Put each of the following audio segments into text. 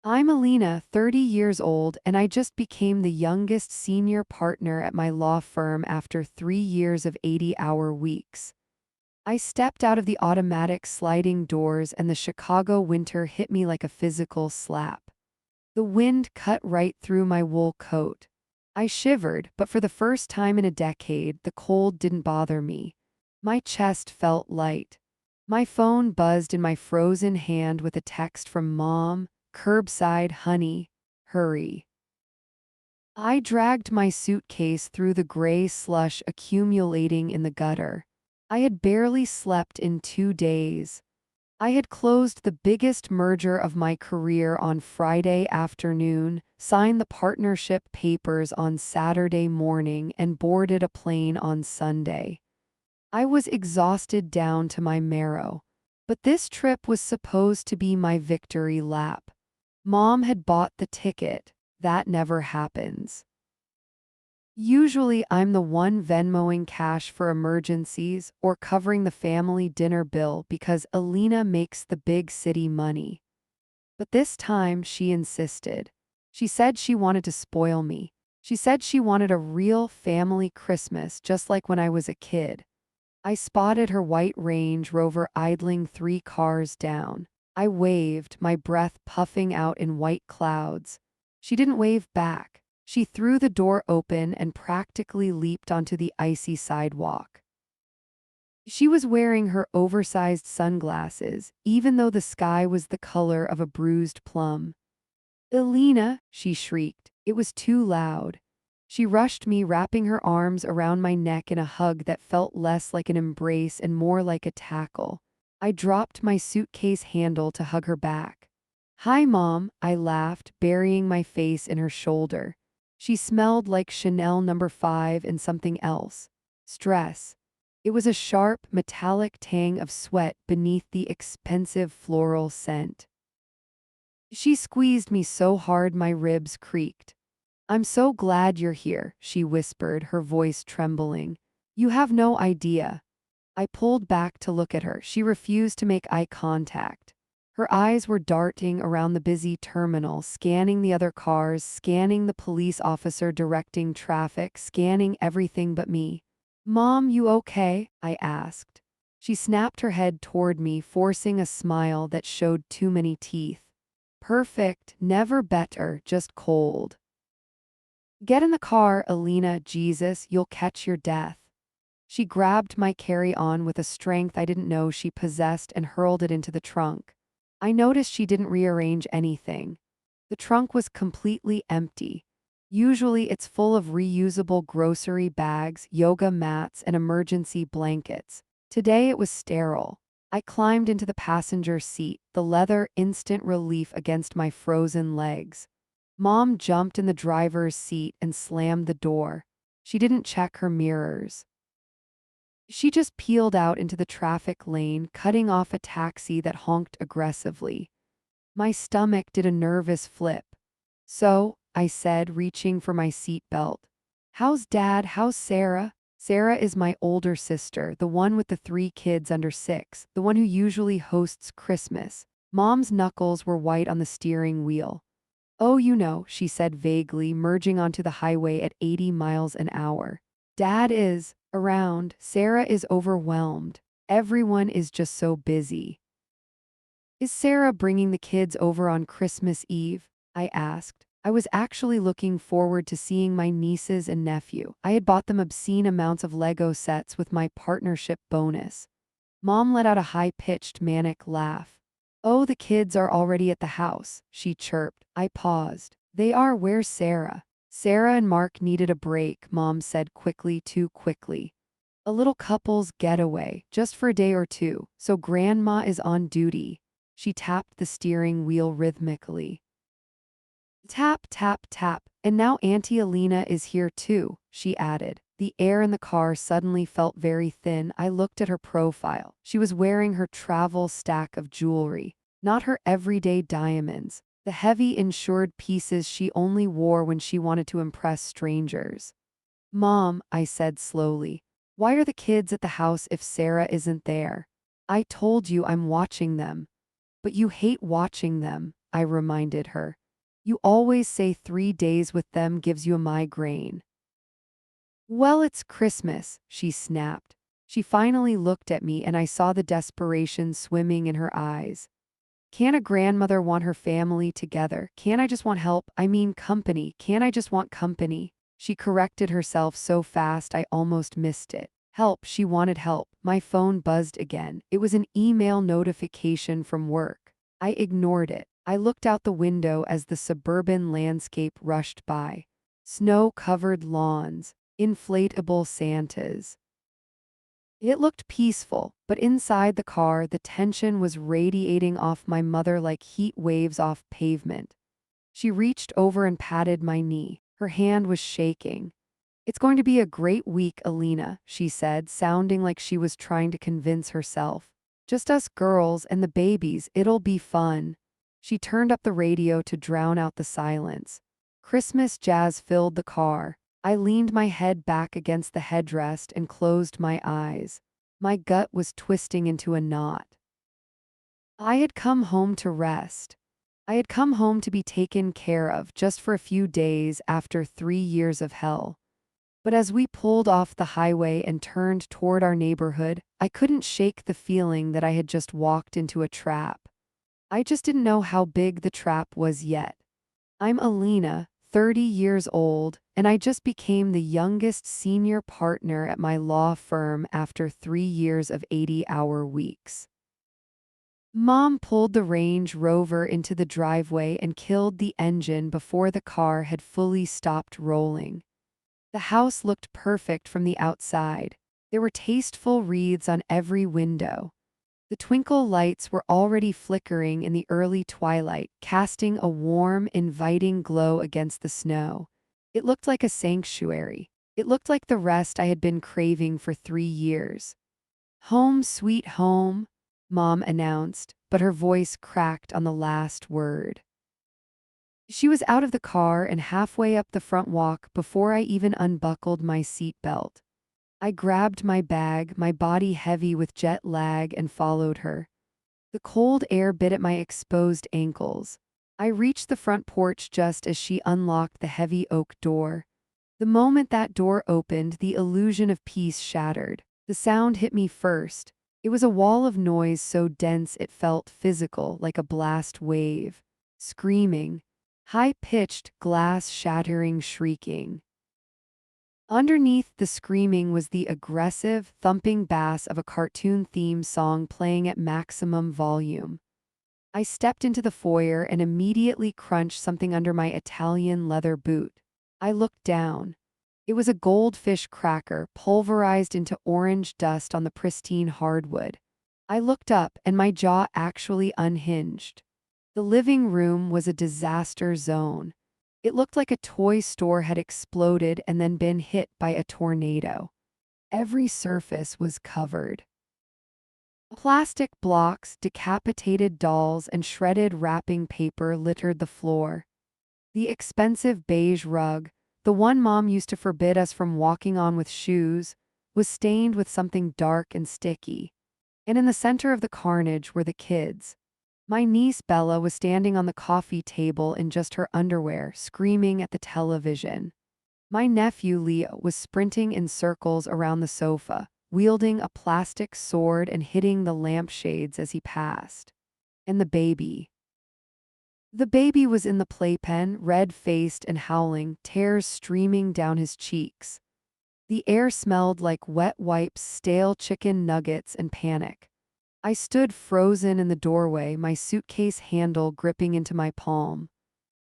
I'm Alina, 30 years old, and I just became the youngest senior partner at my law firm after 3 years of 80-hour weeks. I stepped out of the automatic sliding doors and the Chicago winter hit me like a physical slap. The wind cut right through my wool coat. I shivered, but for the first time in a decade, the cold didn't bother me. My chest felt light. My phone buzzed in my frozen hand with a text from Mom, curbside, honey, hurry. I dragged my suitcase through the gray slush accumulating in the gutter. I had barely slept in 2 days. I had closed the biggest merger of my career on Friday afternoon, signed the partnership papers on Saturday morning, and boarded a plane on Sunday. I was exhausted down to my marrow. But this trip was supposed to be my victory lap. Mom had bought the ticket. That never happens. Usually I'm the one Venmoing cash for emergencies or covering the family dinner bill because Alina makes the big city money. But this time she insisted. She said she wanted to spoil me. She said she wanted a real family Christmas just like when I was a kid. I spotted her white Range Rover idling 3 cars down. I waved, my breath puffing out in white clouds. She didn't wave back. She threw the door open and practically leaped onto the icy sidewalk. She was wearing her oversized sunglasses, even though the sky was the color of a bruised plum. "Elena," she shrieked. It was too loud. She rushed me, wrapping her arms around my neck in a hug that felt less like an embrace and more like a tackle. I dropped my suitcase handle to hug her back. "Hi, Mom," I laughed, burying my face in her shoulder. She smelled like Chanel No. 5 and something else. Stress. It was a sharp, metallic tang of sweat beneath the expensive floral scent. She squeezed me so hard my ribs creaked. "I'm so glad you're here," she whispered, her voice trembling. "You have no idea." I pulled back to look at her. She refused to make eye contact. Her eyes were darting around the busy terminal, scanning the other cars, scanning the police officer directing traffic, scanning everything but me. "Mom, you okay?" I asked. She snapped her head toward me, forcing a smile that showed too many teeth. "Perfect, never better, just cold." "Get in the car, Alina, Jesus, you'll catch your death." She grabbed my carry-on with a strength I didn't know she possessed and hurled it into the trunk. I noticed she didn't rearrange anything. The trunk was completely empty. Usually it's full of reusable grocery bags, yoga mats, and emergency blankets. Today it was sterile. I climbed into the passenger seat, the leather instant relief against my frozen legs. Mom jumped in the driver's seat and slammed the door. She didn't check her mirrors. She just peeled out into the traffic lane, cutting off a taxi that honked aggressively. My stomach did a nervous flip. "So," I said, reaching for my seat belt. "How's Dad? How's Sarah?" Sarah is my older sister, the one with the 3 kids under 6, the one who usually hosts Christmas. Mom's knuckles were white on the steering wheel. "Oh, you know," she said vaguely, merging onto the highway at 80 miles an hour. "Dad is around. Sarah is overwhelmed. Everyone is just so busy." "Is Sarah bringing the kids over on Christmas Eve?" I asked. I was actually looking forward to seeing my nieces and nephew. I had bought them obscene amounts of Lego sets with my partnership bonus. Mom let out a high-pitched, manic laugh. "Oh, the kids are already at the house," she chirped. I paused. "They are? Where's Sarah?" "Sarah and Mark needed a break," Mom said quickly, too quickly. "A little couple's getaway, just for a day or two, so Grandma is on duty." She tapped the steering wheel rhythmically. Tap, tap, tap, and now Auntie Alina is here too, she added. The air in the car suddenly felt very thin. I looked at her profile. She was wearing her travel stack of jewelry, not her everyday diamonds, the heavy insured pieces she only wore when she wanted to impress strangers. "Mom," I said slowly, "why are the kids at the house if Sarah isn't there?" "I told you I'm watching them." "But you hate watching them." I reminded her. You always say 3 days with them gives you a migraine. Well, it's Christmas, she snapped. She finally looked at me and I saw the desperation swimming in her eyes. Can't a grandmother want her family together? Can't I just want help? I mean company. Can't I just want company? She corrected herself so fast I almost missed it. Help, she wanted help. My phone buzzed again. It was an email notification from work. I ignored it. I looked out the window as the suburban landscape rushed by. Snow-covered lawns, inflatable Santas. It looked peaceful, but inside the car the tension was radiating off my mother like heat waves off pavement. She reached over and patted my knee. Her hand was shaking. It's going to be a great week, Alina, she said, sounding like she was trying to convince herself. Just us girls and the babies, it'll be fun. She turned up the radio to drown out the silence. Christmas jazz filled the car. I leaned my head back against the headrest and closed my eyes. My gut was twisting into a knot. I had come home to rest. I had come home to be taken care of just for a few days after 3 years of hell. But as we pulled off the highway and turned toward our neighborhood, I couldn't shake the feeling that I had just walked into a trap. I just didn't know how big the trap was yet. I'm Alina, 30 years old, and I just became the youngest senior partner at my law firm after 3 years of 80-hour weeks. Mom pulled the Range Rover into the driveway and killed the engine before the car had fully stopped rolling. The house looked perfect from the outside. There were tasteful wreaths on every window. The twinkle lights were already flickering in the early twilight, casting a warm, inviting glow against the snow. It looked like a sanctuary. It looked like the rest I had been craving for 3 years. Home sweet home, Mom announced, but her voice cracked on the last word. She was out of the car and halfway up the front walk before I even unbuckled my seatbelt. I grabbed my bag, my body heavy with jet lag, and followed her. The cold air bit at my exposed ankles. I reached the front porch just as she unlocked the heavy oak door. The moment that door opened, the illusion of peace shattered. The sound hit me first. It was a wall of noise so dense it felt physical, like a blast wave. Screaming. High-pitched, glass-shattering shrieking. Underneath the screaming was the aggressive, thumping bass of a cartoon theme song playing at maximum volume. I stepped into the foyer and immediately crunched something under my Italian leather boot. I looked down. It was a goldfish cracker pulverized into orange dust on the pristine hardwood. I looked up and my jaw actually unhinged. The living room was a disaster zone. It looked like a toy store had exploded and then been hit by a tornado. Every surface was covered. Plastic blocks, decapitated dolls, and shredded wrapping paper littered the floor. The expensive beige rug, the one Mom used to forbid us from walking on with shoes, was stained with something dark and sticky. And in the center of the carnage were the kids. My niece Bella was standing on the coffee table in just her underwear, screaming at the television. My nephew Leo was sprinting in circles around the sofa, wielding a plastic sword and hitting the lampshades as he passed. And the baby. The baby was in the playpen, red-faced and howling, tears streaming down his cheeks. The air smelled like wet wipes, stale chicken nuggets, and panic. I stood frozen in the doorway, my suitcase handle gripping into my palm.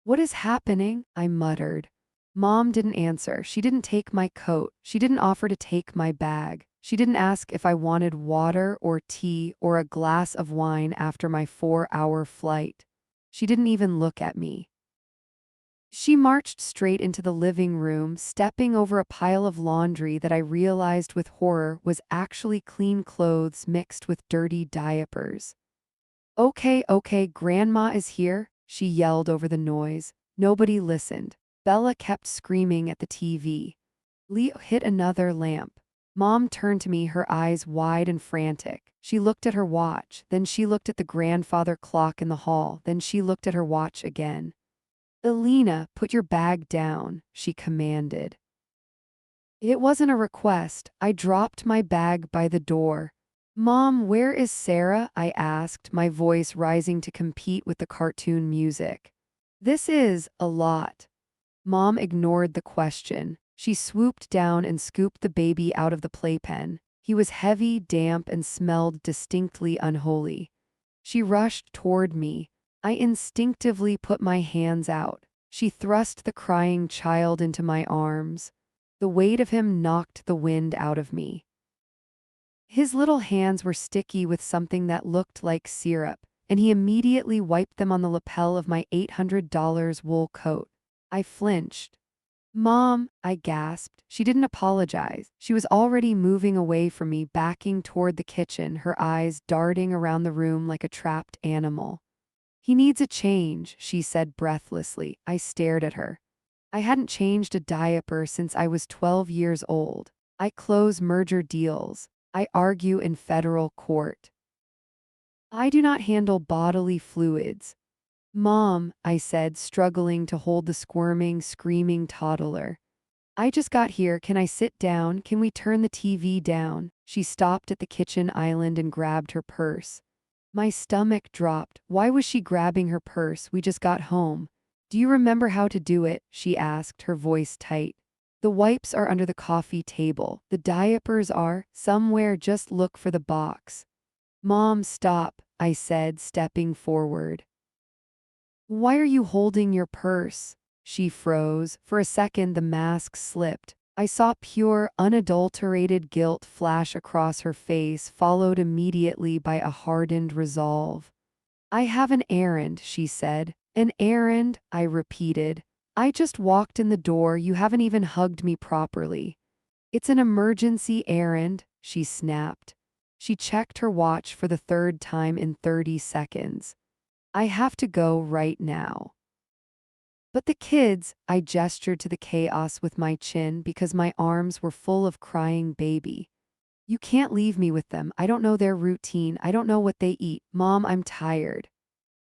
"What is happening?" I muttered. Mom didn't answer. She didn't take my coat. She didn't offer to take my bag. She didn't ask if I wanted water or tea or a glass of wine after my 4-hour flight. She didn't even look at me. She marched straight into the living room, stepping over a pile of laundry that I realized with horror was actually clean clothes mixed with dirty diapers. Okay, Grandma is here," she yelled over the noise. Nobody listened. Bella kept screaming at the TV. Leo hit another lamp. Mom turned to me, her eyes wide and frantic. She looked at her watch, then she looked at the grandfather clock in the hall, then she looked at her watch again. "Alina, put your bag down," she commanded. It wasn't a request. I dropped my bag by the door. "Mom, where is Sarah?" I asked, my voice rising to compete with the cartoon music. "This is a lot." Mom ignored the question. She swooped down and scooped the baby out of the playpen. He was heavy, damp, and smelled distinctly unholy. She rushed toward me. I instinctively put my hands out. She thrust the crying child into my arms. The weight of him knocked the wind out of me. His little hands were sticky with something that looked like syrup, and he immediately wiped them on the lapel of my $800 wool coat. I flinched. "Mom," I gasped. She didn't apologize. She was already moving away from me, backing toward the kitchen, her eyes darting around the room like a trapped animal. "He needs a change," she said breathlessly. I stared at her. I hadn't changed a diaper since I was 12 years old. I close merger deals. I argue in federal court. I do not handle bodily fluids. "Mom," I said, struggling to hold the squirming, screaming toddler. "I just got here. Can I sit down? Can we turn the TV down?" She stopped at the kitchen island and grabbed her purse. My stomach dropped. Why was she grabbing her purse? We just got home. "Do you remember how to do it?" she asked, her voice tight. "The wipes are under the coffee table. The diapers are somewhere. Just look for the box." "Mom, stop," I said, stepping forward. "Why are you holding your purse?" She froze. For a second, the mask slipped. I saw pure, unadulterated guilt flash across her face, followed immediately by a hardened resolve. "I have an errand," she said. "An errand," I repeated. "I just walked in the door. You haven't even hugged me properly." "It's an emergency errand," she snapped. She checked her watch for the third time in 30 seconds. "I have to go right now." "But the kids," I gestured to the chaos with my chin because my arms were full of crying baby. "You can't leave me with them. I don't know their routine. I don't know what they eat. Mom, I'm tired."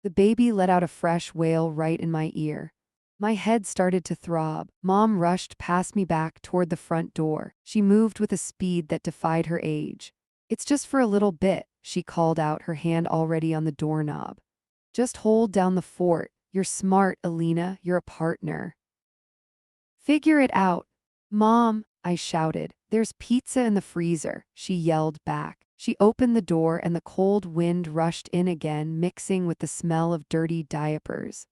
The baby let out a fresh wail right in my ear. My head started to throb. Mom rushed past me back toward the front door. She moved with a speed that defied her age. "It's just for a little bit," she called out, her hand already on the doorknob. "Just hold down the fort. You're smart, Alina. You're a partner. Figure it out." "Mom," I shouted. "There's pizza in the freezer," she yelled back. She opened the door and the cold wind rushed in again, mixing with the smell of dirty diapers.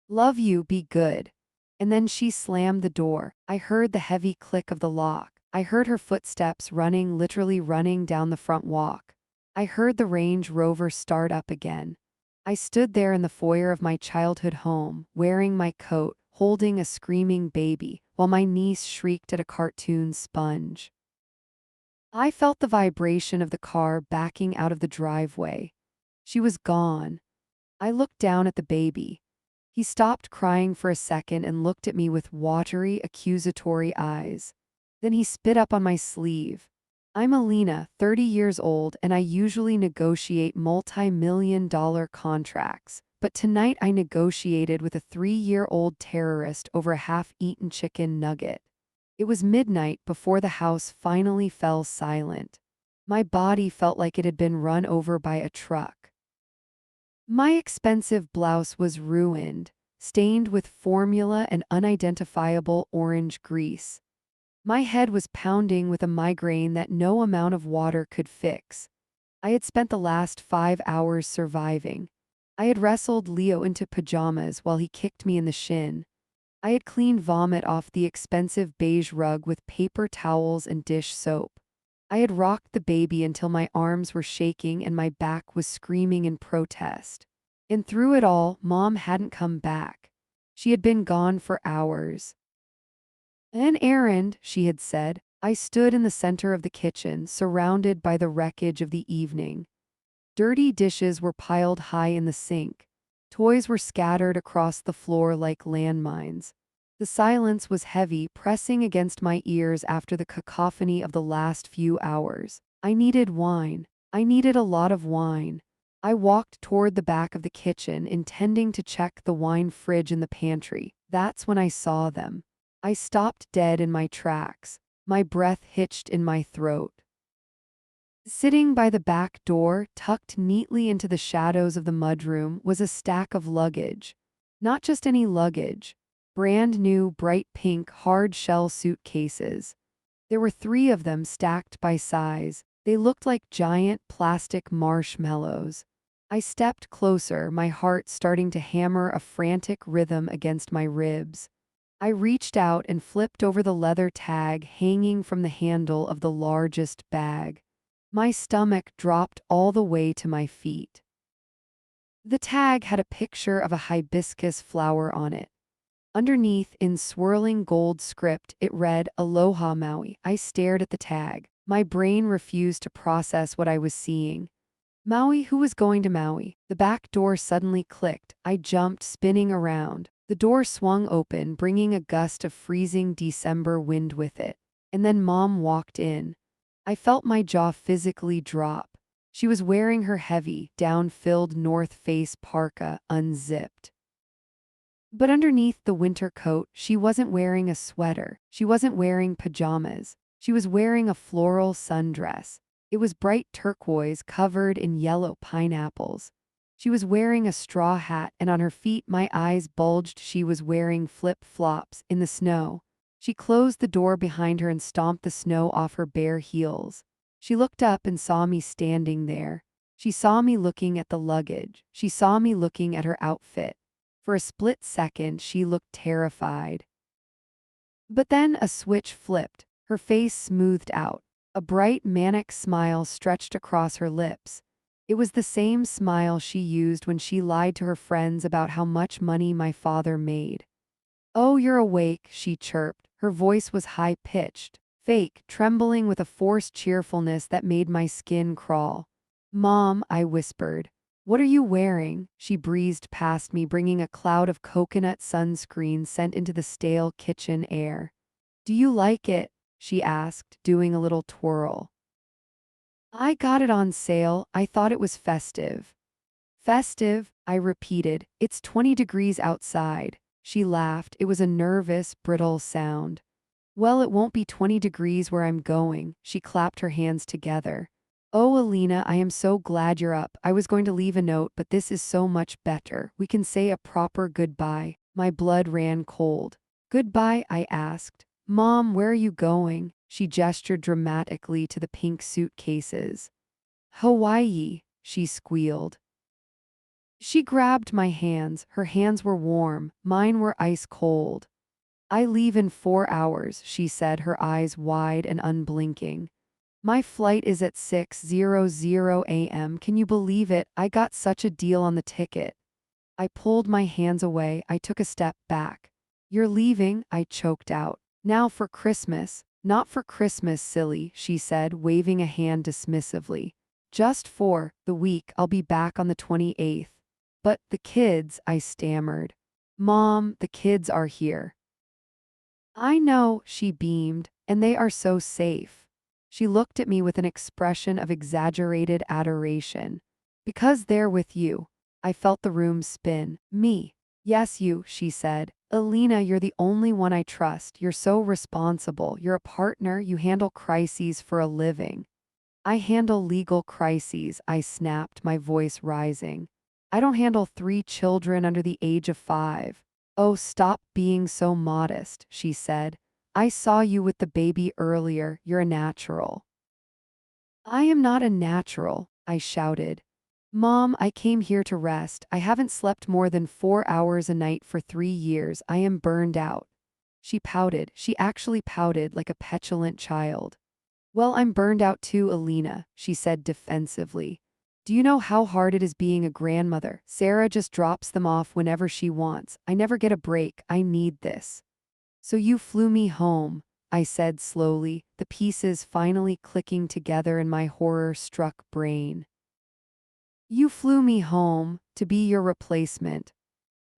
"Love you, be good." And then she slammed the door. I heard the heavy click of the lock. I heard her footsteps running, literally running down the front walk. I heard the Range Rover start up again. I stood there in the foyer of my childhood home, wearing my coat, holding a screaming baby, while my niece shrieked at a cartoon sponge. I felt the vibration of the car backing out of the driveway. She was gone. I looked down at the baby. He stopped crying for a second and looked at me with watery, accusatory eyes. Then he spit up on my sleeve. "I'm Alina, 30 years old, and I usually negotiate multi-million-dollar contracts. But tonight I negotiated with a 3-year-old terrorist over a half-eaten chicken nugget." It was midnight before the house finally fell silent. My body felt like it had been run over by a truck. My expensive blouse was ruined, stained with formula and unidentifiable orange grease. My head was pounding with a migraine that no amount of water could fix. I had spent the last 5 hours surviving. I had wrestled Leo into pajamas while he kicked me in the shin. I had cleaned vomit off the expensive beige rug with paper towels and dish soap. I had rocked the baby until my arms were shaking and my back was screaming in protest. And through it all, Mom hadn't come back. She had been gone for hours. "An errand," she had said. I stood in the center of the kitchen, surrounded by the wreckage of the evening. Dirty dishes were piled high in the sink. Toys were scattered across the floor like landmines. The silence was heavy, pressing against my ears after the cacophony of the last few hours. I needed wine. I needed a lot of wine. I walked toward the back of the kitchen, intending to check the wine fridge in the pantry. That's when I saw them. I stopped dead in my tracks, my breath hitched in my throat. Sitting by the back door, tucked neatly into the shadows of the mudroom, was a stack of luggage. Not just any luggage. Brand new, bright pink, hard-shell suitcases. There were 3 of them stacked by size. They looked like giant plastic marshmallows. I stepped closer, my heart starting to hammer a frantic rhythm against my ribs. I reached out and flipped over the leather tag hanging from the handle of the largest bag. My stomach dropped all the way to my feet. The tag had a picture of a hibiscus flower on it. Underneath, in swirling gold script, it read, "Aloha Maui." I stared at the tag. My brain refused to process what I was seeing. Maui? Who was going to Maui? The back door suddenly clicked. I jumped, spinning around. The door swung open, bringing a gust of freezing December wind with it. And then Mom walked in. I felt my jaw physically drop. She was wearing her heavy, down-filled North Face parka, unzipped. But underneath the winter coat, she wasn't wearing a sweater. She wasn't wearing pajamas. She was wearing a floral sundress. It was bright turquoise, covered in yellow pineapples. She was wearing a straw hat, and on her feet my eyes bulged. She was wearing flip-flops in the snow. She closed the door behind her and stomped the snow off her bare heels. She looked up and saw me standing there. She saw me looking at the luggage. She saw me looking at her outfit. For a split second, she looked terrified. But then a switch flipped. Her face smoothed out. A bright, manic smile stretched across her lips. It was the same smile she used when she lied to her friends about how much money my father made. "Oh, you're awake," she chirped. Her voice was high-pitched, fake, trembling with a forced cheerfulness that made my skin crawl. "Mom," I whispered. "What are you wearing?" She breezed past me, bringing a cloud of coconut sunscreen sent into the stale kitchen air. "Do you like it?" she asked, doing a little twirl. "I got it on sale. I thought it was festive." "Festive?" I repeated. "It's 20 degrees outside." She laughed. It was a nervous, brittle sound. "Well, it won't be 20 degrees where I'm going." She clapped her hands together. "Oh, Alina, I am so glad you're up. I was going to leave a note, but this is so much better. We can say a proper goodbye." My blood ran cold. "Goodbye?" I asked. "Mom, where are you going?" She gestured dramatically to the pink suitcases. "Hawaii," she squealed. She grabbed my hands. Her hands were warm. Mine were ice cold. "I leave in 4 hours," she said, her eyes wide and unblinking. "My flight is at 6:00 a.m. Can you believe it? I got such a deal on the ticket." I pulled my hands away. I took a step back. "You're leaving?" I choked out. "Now for Christmas." "Not for Christmas, silly," she said, waving a hand dismissively. "Just for the week. I'll be back on the 28th. "But the kids," I stammered. "Mom, the kids are here." "I know," she beamed, "and they are so safe." She looked at me with an expression of exaggerated adoration. "Because they're with you." I felt the room spin. "Me?" "Yes, you," she said. "Alina, you're the only one I trust. You're so responsible. You're a partner. You handle crises for a living." "I handle legal crises," I snapped, my voice rising. "I don't handle 3 children under the age of 5. "Oh, stop being so modest," she said. "I saw you with the baby earlier. You're a natural." "I am not a natural," I shouted. "Mom, I came here to rest. I haven't slept more than 4 hours a night for 3 years. I am burned out." She pouted. She actually pouted like a petulant child. "Well, I'm burned out too, Alina," she said defensively. "Do you know how hard it is being a grandmother? Sarah just drops them off whenever she wants. I never get a break. I need this." "So you flew me home," I said slowly, the pieces finally clicking together in my horror-struck brain. "You flew me home to be your replacement."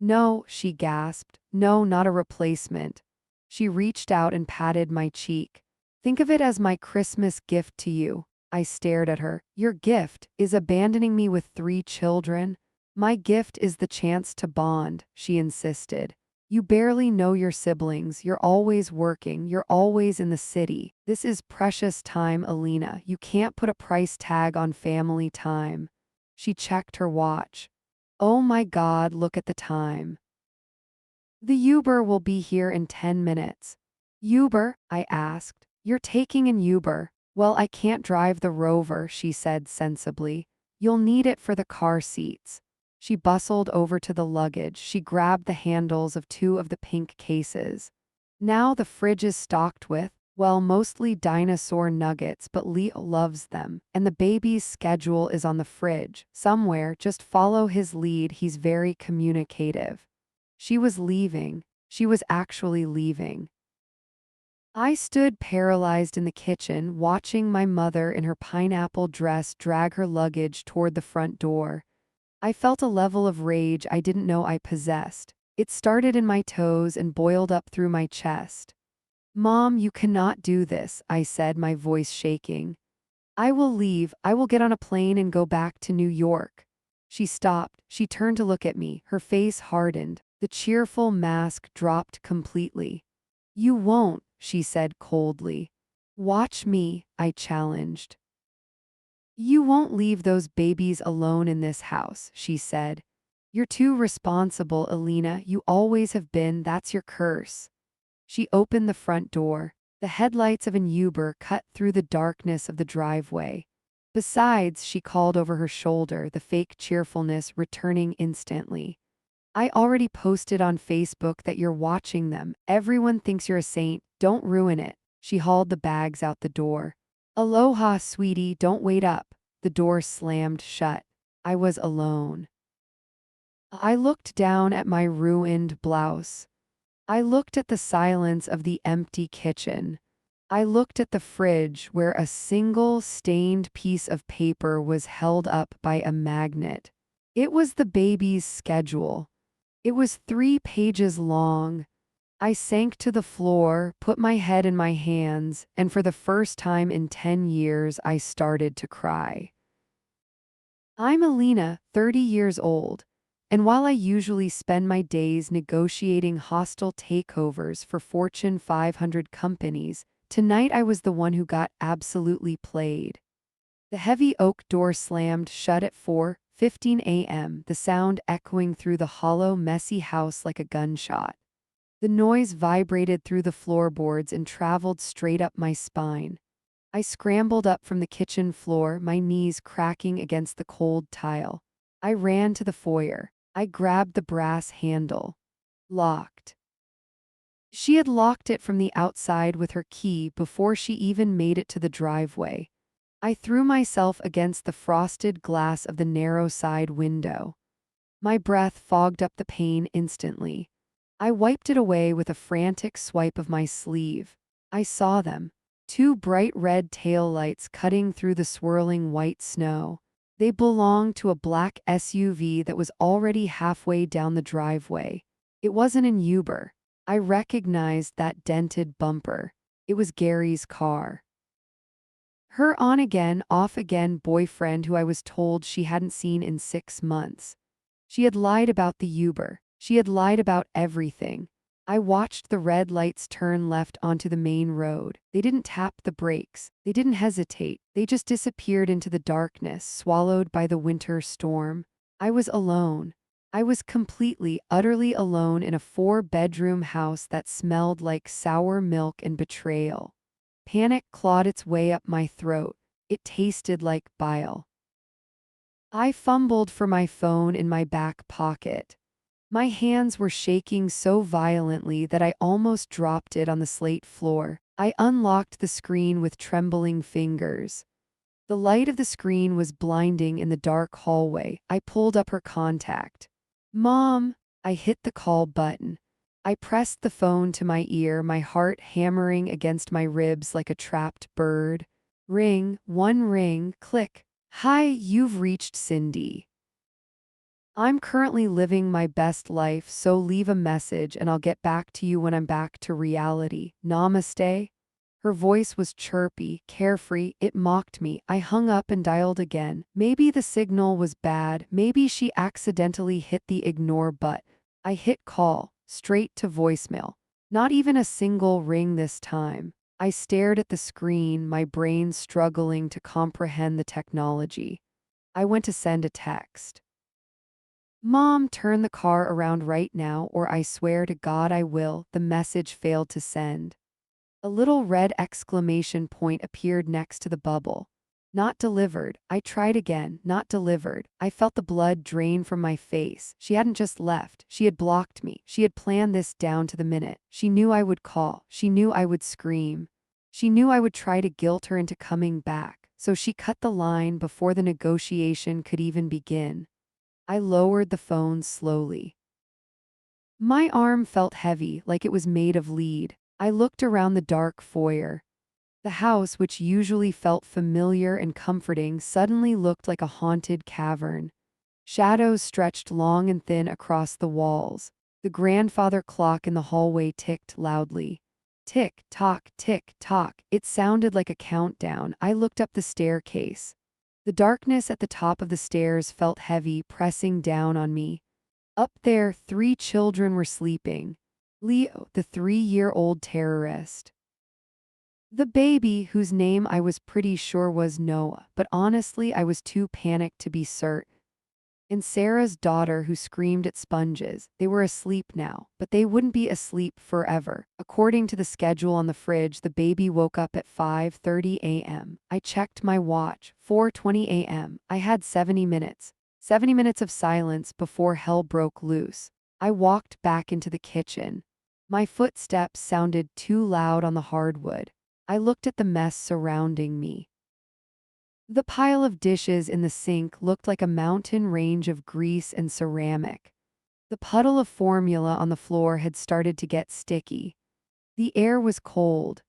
No, she gasped. No, not a replacement. She reached out and patted my cheek. Think of it as my Christmas gift to you. I stared at her. Your gift is abandoning me with 3 children? My gift is the chance to bond, she insisted. You barely know your siblings, you're always working, you're always in the city. This is precious time, Alina. You can't put a price tag on family time. She checked her watch. Oh my God, look at the time. The Uber will be here in 10 minutes. Uber? I asked. You're taking an Uber. Well, I can't drive the Rover, she said sensibly. You'll need it for the car seats. She bustled over to the luggage. She grabbed the handles of 2 of the pink cases. Now the fridge is stocked with, well, mostly dinosaur nuggets, but Leo loves them. And the baby's schedule is on the fridge. Somewhere, just follow his lead. He's very communicative. She was leaving. She was actually leaving. I stood paralyzed in the kitchen, watching my mother in her pineapple dress drag her luggage toward the front door. I felt a level of rage I didn't know I possessed. It started in my toes and boiled up through my chest. Mom, you cannot do this, I said, my voice shaking. I will leave. I will get on a plane and go back to New York. She stopped. She turned to look at me. Her face hardened. The cheerful mask dropped completely. You won't, she said coldly. Watch me, I challenged. You won't leave those babies alone in this house, she said. You're too responsible, Alina. You always have been. That's your curse. She opened the front door. The headlights of an Uber cut through the darkness of the driveway. Besides, she called over her shoulder, the fake cheerfulness returning instantly. I already posted on Facebook that you're watching them. Everyone thinks you're a saint. Don't ruin it. She hauled the bags out the door. Aloha, sweetie, don't wait up. The door slammed shut. I was alone. I looked down at my ruined blouse. I looked at the silence of the empty kitchen. I looked at the fridge where a single stained piece of paper was held up by a magnet. It was the baby's schedule. It was 3 pages long. I sank to the floor, put my head in my hands, and for the first time in 10 years, I started to cry. I'm Alina, 30 years old, and while I usually spend my days negotiating hostile takeovers for Fortune 500 companies, tonight I was the one who got absolutely played. The heavy oak door slammed shut at 4:15 a.m., the sound echoing through the hollow, messy house like a gunshot. The noise vibrated through the floorboards and traveled straight up my spine. I scrambled up from the kitchen floor, my knees cracking against the cold tile. I ran to the foyer. I grabbed the brass handle. Locked. She had locked it from the outside with her key before she even made it to the driveway. I threw myself against the frosted glass of the narrow side window. My breath fogged up the pain instantly. I wiped it away with a frantic swipe of my sleeve. I saw them. 2 bright red taillights cutting through the swirling white snow. They belonged to a black SUV that was already halfway down the driveway. It wasn't an Uber. I recognized that dented bumper. It was Gary's car. Her on-again, off-again boyfriend who I was told she hadn't seen in 6 months. She had lied about the Uber. She had lied about everything. I watched the red lights turn left onto the main road. They didn't tap the brakes. They didn't hesitate. They just disappeared into the darkness, swallowed by the winter storm. I was alone. I was completely, utterly alone in a 4-bedroom house that smelled like sour milk and betrayal. Panic clawed its way up my throat. It tasted like bile. I fumbled for my phone in my back pocket. My hands were shaking so violently that I almost dropped it on the slate floor. I unlocked the screen with trembling fingers. The light of the screen was blinding in the dark hallway. I pulled up her contact. Mom! I hit the call button. I pressed the phone to my ear, my heart hammering against my ribs like a trapped bird. Ring, 1 ring, click. Hi, you've reached Cindy. I'm currently living my best life, so leave a message and I'll get back to you when I'm back to reality. Namaste." Her voice was chirpy, carefree, it mocked me. I hung up and dialed again. Maybe the signal was bad, maybe she accidentally hit the ignore button. I hit call, straight to voicemail. Not even a single ring this time. I stared at the screen, my brain struggling to comprehend the technology. I went to send a text. "Mom, turn the car around right now, or I swear to God I will." The message failed to send. A little red exclamation point appeared next to the bubble. "Not delivered." I tried again. "Not delivered." I felt the blood drain from my face. She hadn't just left. She had blocked me. She had planned this down to the minute. She knew I would call. She knew I would scream. She knew I would try to guilt her into coming back. So she cut the line before the negotiation could even begin. I lowered the phone slowly. My arm felt heavy, like it was made of lead. I looked around the dark foyer. The house, which usually felt familiar and comforting, suddenly looked like a haunted cavern. Shadows stretched long and thin across the walls. The grandfather clock in the hallway ticked loudly. Tick tock, tick tock. It sounded like a countdown. I looked up the staircase. The darkness at the top of the stairs felt heavy, pressing down on me. Up there, 3 children were sleeping. Leo, the 3-year-old terrorist. The baby, whose name I was pretty sure was Noah, but honestly I was too panicked to be certain. And Sarah's daughter, who screamed at sponges. They were asleep now, but they wouldn't be asleep forever. According to the schedule on the fridge, the baby woke up at 5:30 a.m. I checked my watch, 4:20 a.m. I had 70 minutes. 70 minutes of silence before hell broke loose. I walked back into the kitchen. My footsteps sounded too loud on the hardwood. I looked at the mess surrounding me. The pile of dishes in the sink looked like a mountain range of grease and ceramic. The puddle of formula on the floor had started to get sticky. The air was cold.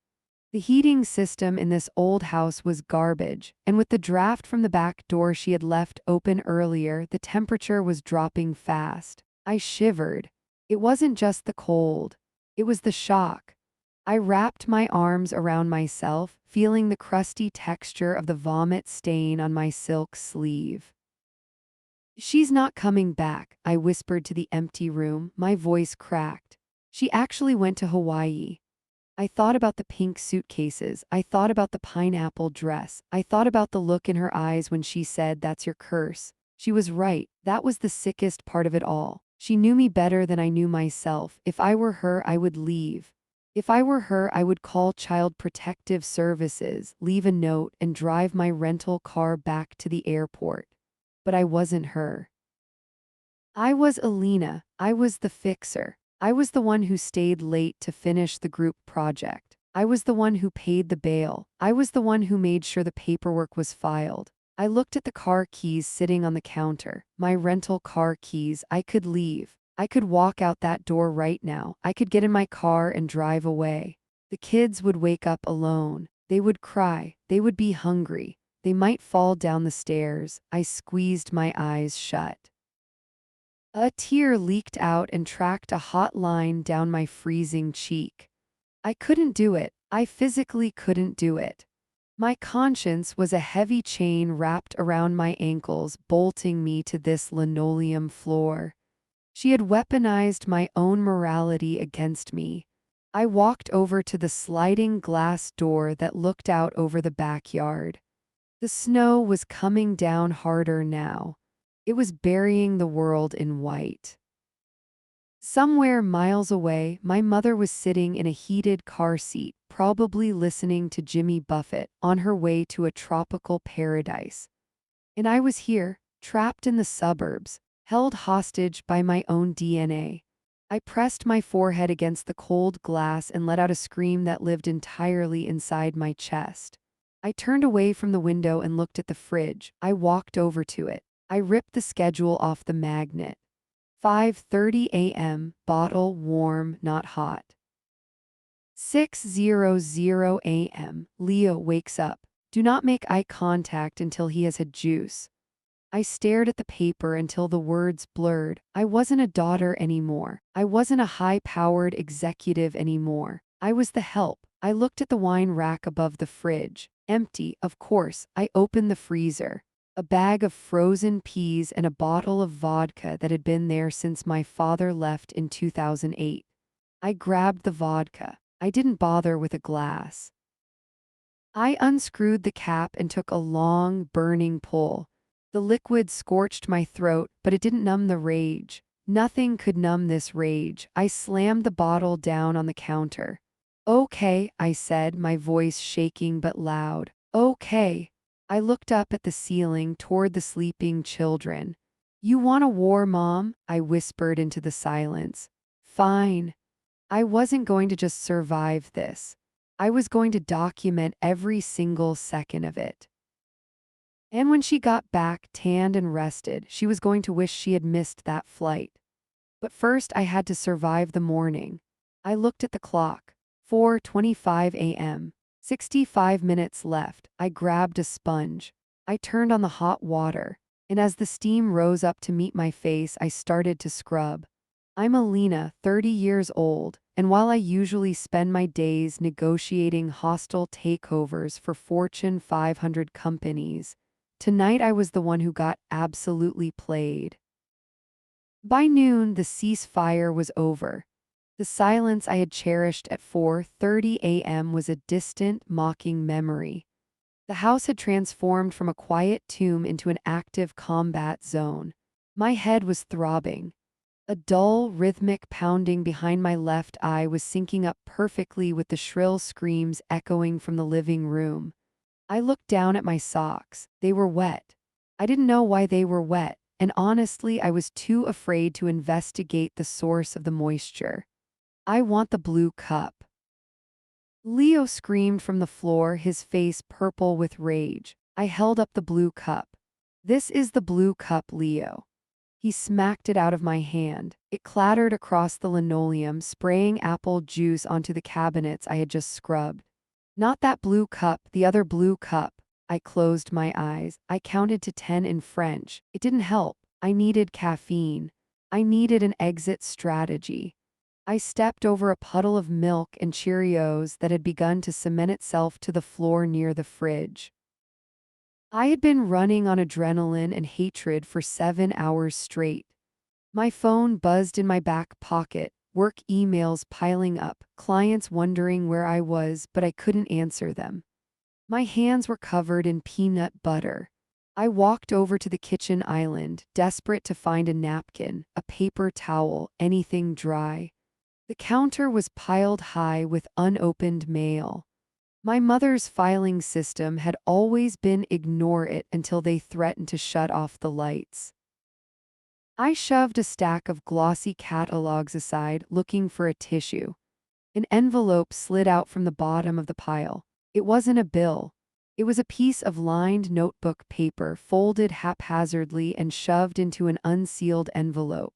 The heating system in this old house was garbage, and with the draft from the back door she had left open earlier, the temperature was dropping fast. I shivered. It wasn't just the cold. It was the shock. I wrapped my arms around myself, feeling the crusty texture of the vomit stain on my silk sleeve. "She's not coming back," I whispered to the empty room, my voice cracked. "She actually went to Hawaii." I thought about the pink suitcases. I thought about the pineapple dress. I thought about the look in her eyes when she said, "That's your curse." She was right. That was the sickest part of it all. She knew me better than I knew myself. If I were her, I would leave. If I were her, I would call Child Protective Services, leave a note, and drive my rental car back to the airport. But I wasn't her. I was Alina. I was the fixer. I was the one who stayed late to finish the group project. I was the one who paid the bail. I was the one who made sure the paperwork was filed. I looked at the car keys sitting on the counter. My rental car keys. I could leave. I could walk out that door right now. I could get in my car and drive away. The kids would wake up alone. They would cry. They would be hungry. They might fall down the stairs. I squeezed my eyes shut. A tear leaked out and tracked a hot line down my freezing cheek. I couldn't do it. I physically couldn't do it. My conscience was a heavy chain wrapped around my ankles, bolting me to this linoleum floor. She had weaponized my own morality against me. I walked over to the sliding glass door that looked out over the backyard. The snow was coming down harder now. It was burying the world in white. Somewhere miles away, my mother was sitting in a heated car seat, probably listening to Jimmy Buffett, on her way to a tropical paradise. And I was here, trapped in the suburbs, held hostage by my own DNA. I pressed my forehead against the cold glass and let out a scream that lived entirely inside my chest. I turned away from the window and looked at the fridge. I walked over to it. I ripped the schedule off the magnet. 5:30 a.m., bottle warm, not hot. 6:00 a.m., Leo wakes up. Do not make eye contact until he has had juice. I stared at the paper until the words blurred. I wasn't a daughter anymore. I wasn't a high-powered executive anymore. I was the help. I looked at the wine rack above the fridge. Empty, of course. I opened the freezer. A bag of frozen peas and a bottle of vodka that had been there since my father left in 2008. I grabbed the vodka. I didn't bother with a glass. I unscrewed the cap and took a long, burning pull. The liquid scorched my throat, but it didn't numb the rage. Nothing could numb this rage. I slammed the bottle down on the counter. Okay, I said, my voice shaking but loud. Okay. I looked up at the ceiling toward the sleeping children. You want a war, Mom? I whispered into the silence. Fine. I wasn't going to just survive this. I was going to document every single second of it. And when she got back, tanned and rested, she was going to wish she had missed that flight. But first I had to survive the morning. I looked at the clock. 4:25 a.m. 65 minutes left. I grabbed a sponge. I turned on the hot water, and as the steam rose up to meet my face, I started to scrub. I'm Alina, 30 years old, and while I usually spend my days negotiating hostile takeovers for Fortune 500 companies, tonight I was the one who got absolutely played. By noon, the ceasefire was over. The silence I had cherished at 4:30 a.m. was a distant, mocking memory. The house had transformed from a quiet tomb into an active combat zone. My head was throbbing. A dull, rhythmic pounding behind my left eye was syncing up perfectly with the shrill screams echoing from the living room. I looked down at my socks. They were wet. I didn't know why they were wet, and honestly, I was too afraid to investigate the source of the moisture. I want the blue cup. Leo screamed from the floor, his face purple with rage. I held up the blue cup. This is the blue cup, Leo. He smacked it out of my hand. It clattered across the linoleum, spraying apple juice onto the cabinets I had just scrubbed. Not that blue cup, the other blue cup. I closed my eyes. I counted to 10 in French. It didn't help. I needed caffeine. I needed an exit strategy. I stepped over a puddle of milk and Cheerios that had begun to cement itself to the floor near the fridge. I had been running on adrenaline and hatred for 7 hours straight. My phone buzzed in my back pocket, work emails piling up, clients wondering where I was, but I couldn't answer them. My hands were covered in peanut butter. I walked over to the kitchen island, desperate to find a napkin, a paper towel, anything dry. The counter was piled high with unopened mail. My mother's filing system had always been ignore it until they threatened to shut off the lights. I shoved a stack of glossy catalogs aside, looking for a tissue. An envelope slid out from the bottom of the pile. It wasn't a bill. It was a piece of lined notebook paper folded haphazardly and shoved into an unsealed envelope.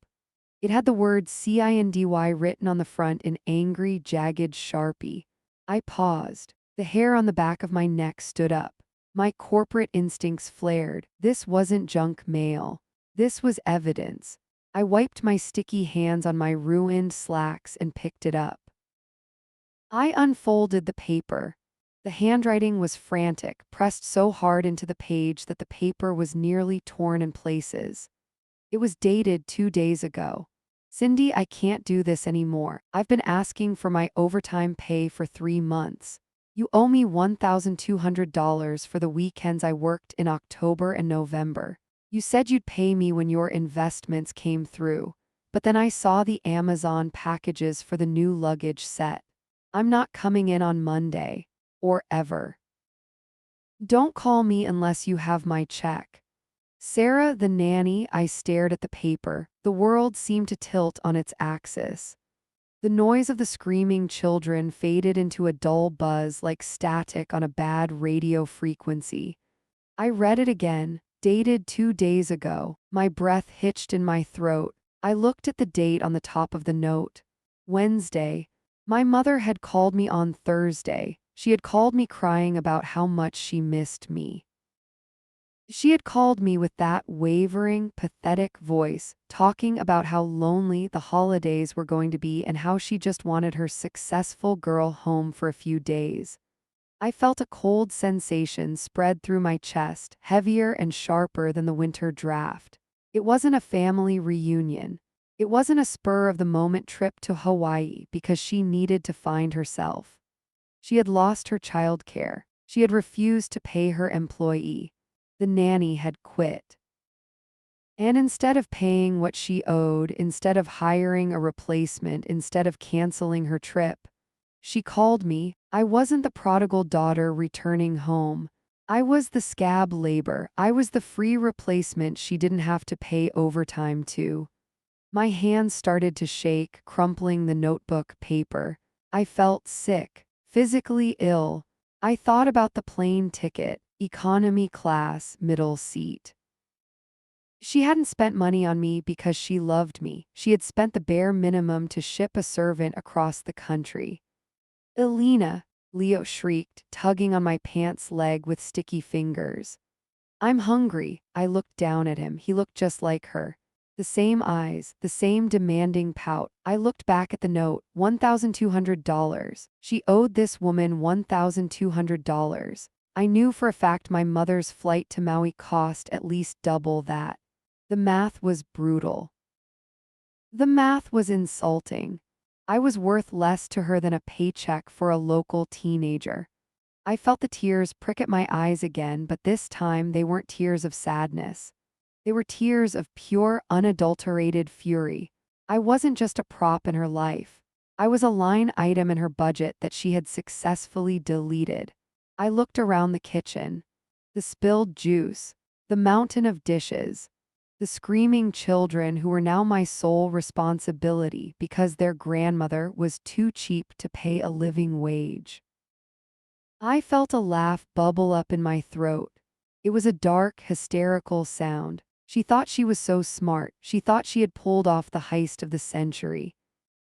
It had the word CINDY written on the front in angry, jagged Sharpie. I paused. The hair on the back of my neck stood up. My corporate instincts flared. This wasn't junk mail. This was evidence. I wiped my sticky hands on my ruined slacks and picked it up. I unfolded the paper. The handwriting was frantic, pressed so hard into the page that the paper was nearly torn in places. It was dated 2 days ago. Cindy, I can't do this anymore. I've been asking for my overtime pay for 3 months. You owe me $1,200 for the weekends I worked in October and November. You said you'd pay me when your investments came through, but then I saw the Amazon packages for the new luggage set. I'm not coming in on Monday. Or ever. Don't call me unless you have my check. Sarah, the nanny. I stared at the paper. The world seemed to tilt on its axis. The noise of the screaming children faded into a dull buzz like static on a bad radio frequency. I read it again, dated 2 days ago. My breath hitched in my throat. I looked at the date on the top of the note. Wednesday. My mother had called me on Thursday. She had called me crying about how much she missed me. She had called me with that wavering, pathetic voice, talking about how lonely the holidays were going to be and how she just wanted her successful girl home for a few days. I felt a cold sensation spread through my chest, heavier and sharper than the winter draft. It wasn't a family reunion. It wasn't a spur of the moment trip to Hawaii because she needed to find herself. She had lost her childcare. She had refused to pay her employee. The nanny had quit. And instead of paying what she owed, instead of hiring a replacement, instead of canceling her trip, she called me. I wasn't the prodigal daughter returning home. I was the scab labor. I was the free replacement she didn't have to pay overtime to. My hands started to shake, crumpling the notebook paper. I felt sick, physically ill. I thought about the plane ticket, economy class, middle seat. She hadn't spent money on me because she loved me. She had spent the bare minimum to ship a servant across the country. Elena, Leo shrieked, tugging on my pants leg with sticky fingers. I'm hungry. I looked down at him. He looked just like her. The same eyes, the same demanding pout. I looked back at the note, $1,200. She owed this woman $1,200. I knew for a fact my mother's flight to Maui cost at least double that. The math was brutal. The math was insulting. I was worth less to her than a paycheck for a local teenager. I felt the tears prick at my eyes again, but this time they weren't tears of sadness. They were tears of pure, unadulterated fury. I wasn't just a prop in her life. I was a line item in her budget that she had successfully deleted. I looked around the kitchen. The spilled juice, the mountain of dishes, the screaming children who were now my sole responsibility because their grandmother was too cheap to pay a living wage. I felt a laugh bubble up in my throat. It was a dark, hysterical sound. She thought she was so smart. She thought she had pulled off the heist of the century.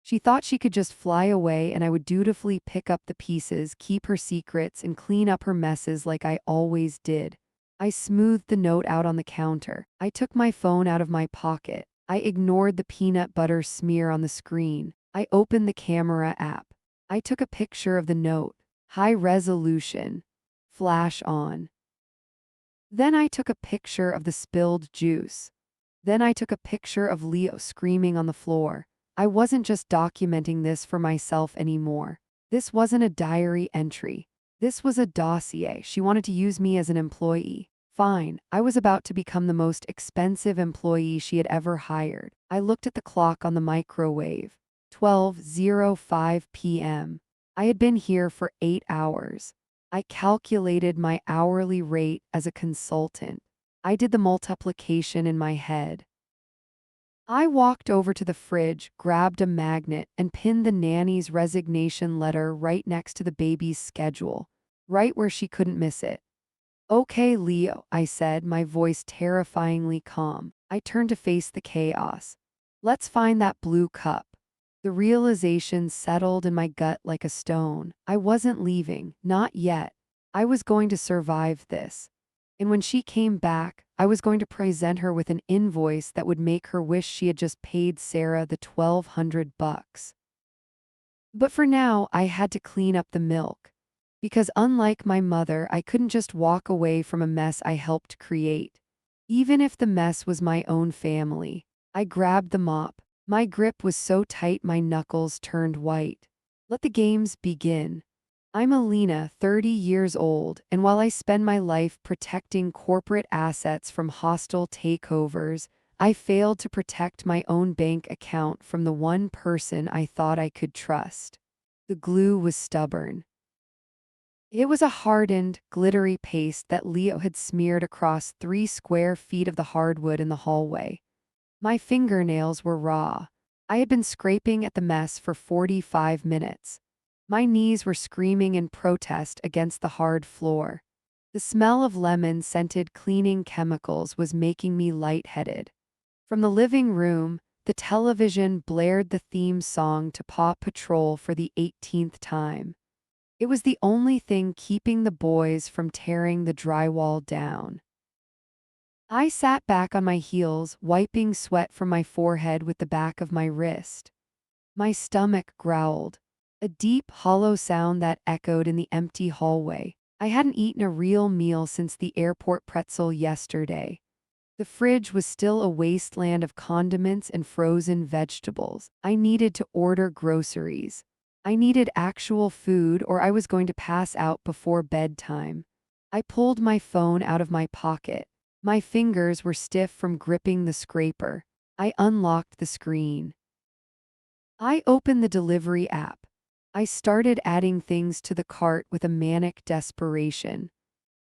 She thought she could just fly away and I would dutifully pick up the pieces, keep her secrets, and clean up her messes like I always did. I smoothed the note out on the counter. I took my phone out of my pocket. I ignored the peanut butter smear on the screen. I opened the camera app. I took a picture of the note. High resolution. Flash on. Then I took a picture of the spilled juice. Then I took a picture of Leo screaming on the floor. I wasn't just documenting this for myself anymore. This wasn't a diary entry. This was a dossier. She wanted to use me as an employee. Fine, I was about to become the most expensive employee she had ever hired. I looked at the clock on the microwave. 12:05 p.m. I had been here for 8 hours. I calculated my hourly rate as a consultant. I did the multiplication in my head. I walked over to the fridge, grabbed a magnet, and pinned the nanny's resignation letter right next to the baby's schedule, right where she couldn't miss it. Okay, Leo, I said, my voice terrifyingly calm. I turned to face the chaos. Let's find that blue cup. The realization settled in my gut like a stone. I wasn't leaving, not yet. I was going to survive this. And when she came back, I was going to present her with an invoice that would make her wish she had just paid Sarah the $1,200. But for now, I had to clean up the milk. Because unlike my mother, I couldn't just walk away from a mess I helped create. Even if the mess was my own family. I grabbed the mop. My grip was so tight my knuckles turned white. Let the games begin. I'm Alina, 30 years old, and while I spend my life protecting corporate assets from hostile takeovers, I failed to protect my own bank account from the one person I thought I could trust. The glue was stubborn. It was a hardened, glittery paste that Leo had smeared across 3 square feet of the hardwood in the hallway. My fingernails were raw. I had been scraping at the mess for 45 minutes. My knees were screaming in protest against the hard floor. The smell of lemon-scented cleaning chemicals was making me lightheaded. From the living room, the television blared the theme song to Paw Patrol for the 18th time. It was the only thing keeping the boys from tearing the drywall down. I sat back on my heels, wiping sweat from my forehead with the back of my wrist. My stomach growled. A deep, hollow sound that echoed in the empty hallway. I hadn't eaten a real meal since the airport pretzel yesterday. The fridge was still a wasteland of condiments and frozen vegetables. I needed to order groceries. I needed actual food or I was going to pass out before bedtime. I pulled my phone out of my pocket. My fingers were stiff from gripping the scraper. I unlocked the screen. I opened the delivery app. I started adding things to the cart with a manic desperation.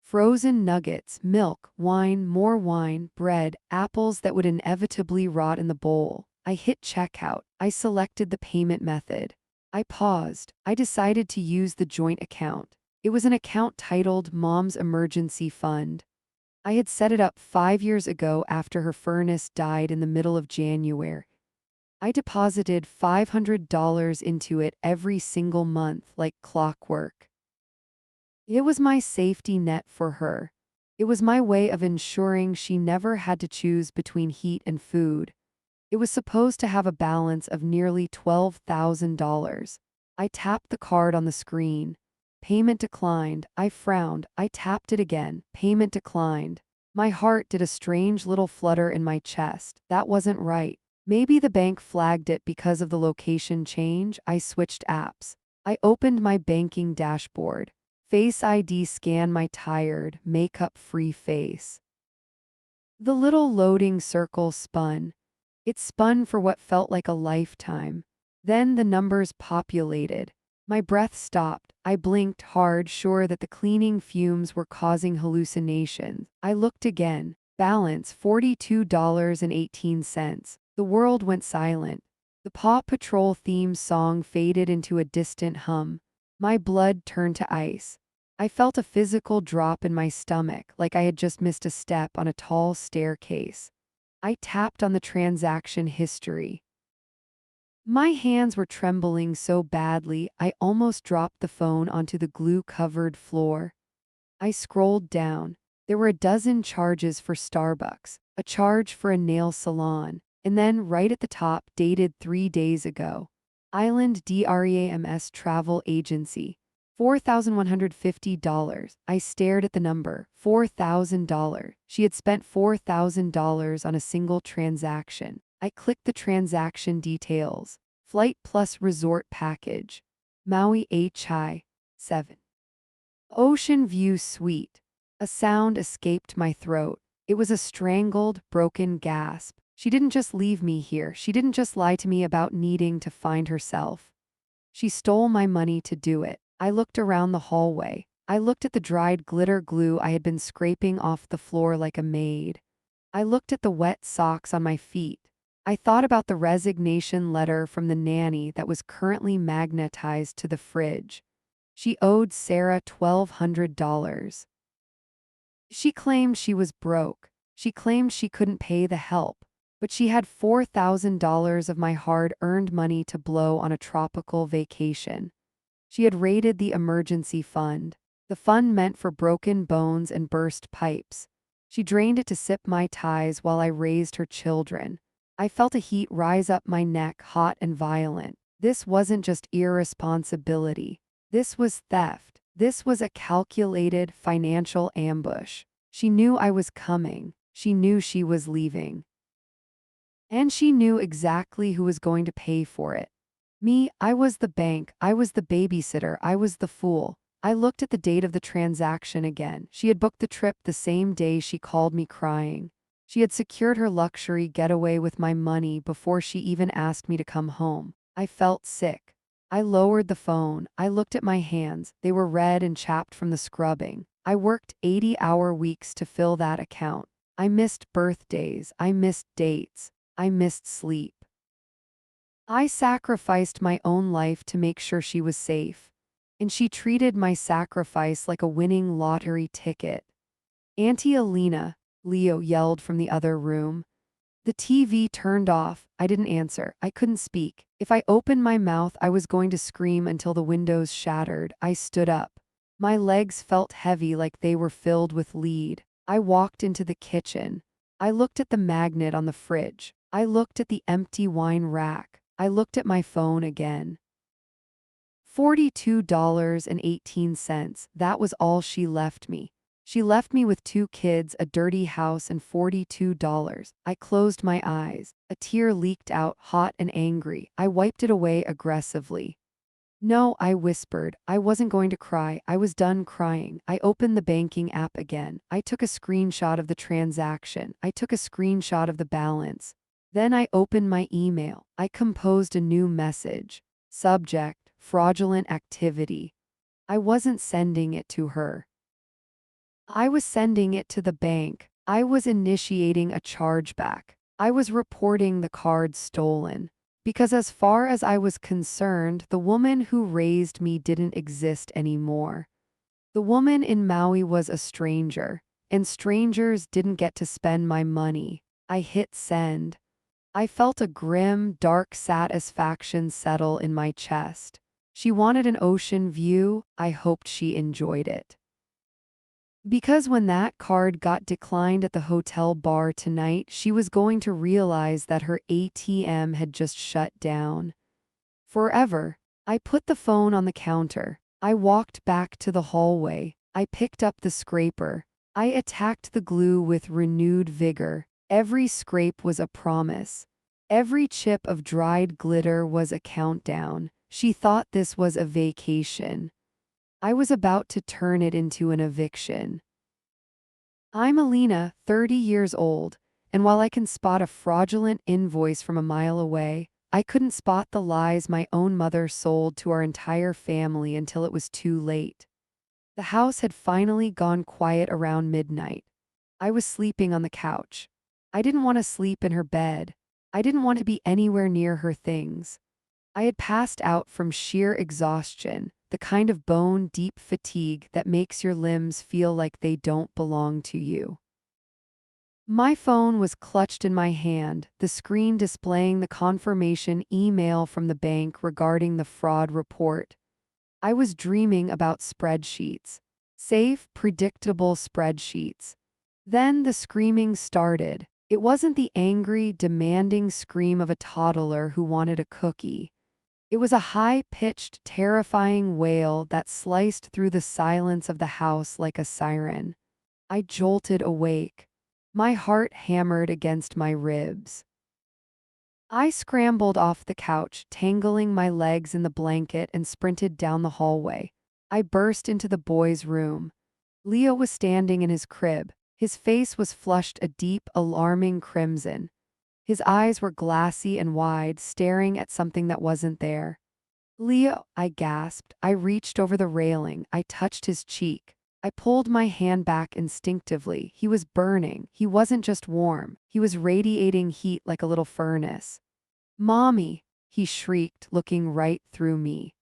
Frozen nuggets, milk, wine, bread, apples that would inevitably rot in the bowl. I hit checkout. I selected the payment method. I paused. I decided to use the joint account. It was an account titled Mom's Emergency Fund. I had set it up 5 years ago after her furnace died in the middle of January. I deposited $500 into it every single month like clockwork. It was my safety net for her. It was my way of ensuring she never had to choose between heat and food. It was supposed to have a balance of nearly $12,000. I tapped the card on the screen. Payment declined. I frowned. I tapped it again. Payment declined. My heart did a strange little flutter in my chest. That wasn't right. Maybe the bank flagged it because of the location change. I switched apps. I opened my banking dashboard. Face ID scanned my tired, makeup-free face. The little loading circle spun. It spun for what felt like a lifetime. Then the numbers populated. My breath stopped. I blinked hard, sure that the cleaning fumes were causing hallucinations. I looked again. Balance $42.18. The world went silent. The Paw Patrol theme song faded into a distant hum. My blood turned to ice. I felt a physical drop in my stomach, like I had just missed a step on a tall staircase. I tapped on the transaction history. My hands were trembling so badly, I almost dropped the phone onto the glue-covered floor. I scrolled down. There were a dozen charges for Starbucks, a charge for a nail salon, and then right at the top, dated 3 days ago, Island DREAMS Travel Agency, $4,150. I stared at the number, $4,000. She had spent $4,000 on a single transaction. I clicked the transaction details. Flight plus resort package. Maui HI. 7. Ocean View Suite. A sound escaped my throat. It was a strangled, broken gasp. She didn't just leave me here. She didn't just lie to me about needing to find herself. She stole my money to do it. I looked around the hallway. I looked at the dried glitter glue I had been scraping off the floor like a maid. I looked at the wet socks on my feet. I thought about the resignation letter from the nanny that was currently magnetized to the fridge. She owed Sarah $1,200. She claimed she was broke. She claimed she couldn't pay the help. But she had $4,000 of my hard-earned money to blow on a tropical vacation. She had raided the emergency fund, the fund meant for broken bones and burst pipes. She drained it to sip my ties while I raised her children. I felt a heat rise up my neck, hot and violent. This wasn't just irresponsibility. This was theft. This was a calculated financial ambush. She knew I was coming. She knew she was leaving. And she knew exactly who was going to pay for it. Me, I was the bank, I was the babysitter, I was the fool. I looked at the date of the transaction again. She had booked the trip the same day she called me crying. She had secured her luxury getaway with my money before she even asked me to come home. I felt sick. I lowered the phone. I looked at my hands. They were red and chapped from the scrubbing. I worked 80-hour weeks to fill that account. I missed birthdays. I missed dates. I missed sleep. I sacrificed my own life to make sure she was safe. And she treated my sacrifice like a winning lottery ticket. Auntie Alina, Leo yelled from the other room. The TV turned off. I didn't answer. I couldn't speak. If I opened my mouth, I was going to scream until the windows shattered. I stood up. My legs felt heavy like they were filled with lead. I walked into the kitchen. I looked at the magnet on the fridge. I looked at the empty wine rack. I looked at my phone again. $42.18. That was all she left me. She left me with 2 kids, a dirty house, and $42. I closed my eyes. A tear leaked out, hot and angry. I wiped it away aggressively. No, I whispered. I wasn't going to cry. I was done crying. I opened the banking app again. I took a screenshot of the transaction. I took a screenshot of the balance. Then I opened my email. I composed a new message. Subject: fraudulent activity. I wasn't sending it to her. I was sending it to the bank. I was initiating a chargeback. I was reporting the card stolen. Because as far as I was concerned, the woman who raised me didn't exist anymore. The woman in Maui was a stranger, and strangers didn't get to spend my money. I hit send. I felt a grim, dark satisfaction settle in my chest. She wanted an ocean view. I hoped she enjoyed it. Because when that card got declined at the hotel bar tonight, she was going to realize that her ATM had just shut down. Forever. I put the phone on the counter. I walked back to the hallway. I picked up the scraper. I attacked the glue with renewed vigor. Every scrape was a promise. Every chip of dried glitter was a countdown. She thought this was a vacation. I was about to turn it into an eviction. I'm Alina, 30 years old, and while I can spot a fraudulent invoice from a mile away, I couldn't spot the lies my own mother sold to our entire family until it was too late. The house had finally gone quiet around midnight. I was sleeping on the couch. I didn't want to sleep in her bed. I didn't want to be anywhere near her things. I had passed out from sheer exhaustion, the kind of bone-deep fatigue that makes your limbs feel like they don't belong to you. My phone was clutched in my hand, the screen displaying the confirmation email from the bank regarding the fraud report. I was dreaming about spreadsheets. Safe, predictable spreadsheets. Then the screaming started. It wasn't the angry, demanding scream of a toddler who wanted a cookie. It was a high-pitched, terrifying wail that sliced through the silence of the house like a siren. I jolted awake. My heart hammered against my ribs. I scrambled off the couch, tangling my legs in the blanket, and sprinted down the hallway. I burst into the boys' room. Leo was standing in his crib. His face was flushed a deep, alarming crimson. His eyes were glassy and wide, staring at something that wasn't there. "Leo," I gasped. I reached over the railing. I touched his cheek. I pulled my hand back instinctively. He was burning. He wasn't just warm. He was radiating heat like a little furnace. "Mommy," he shrieked, looking right through me.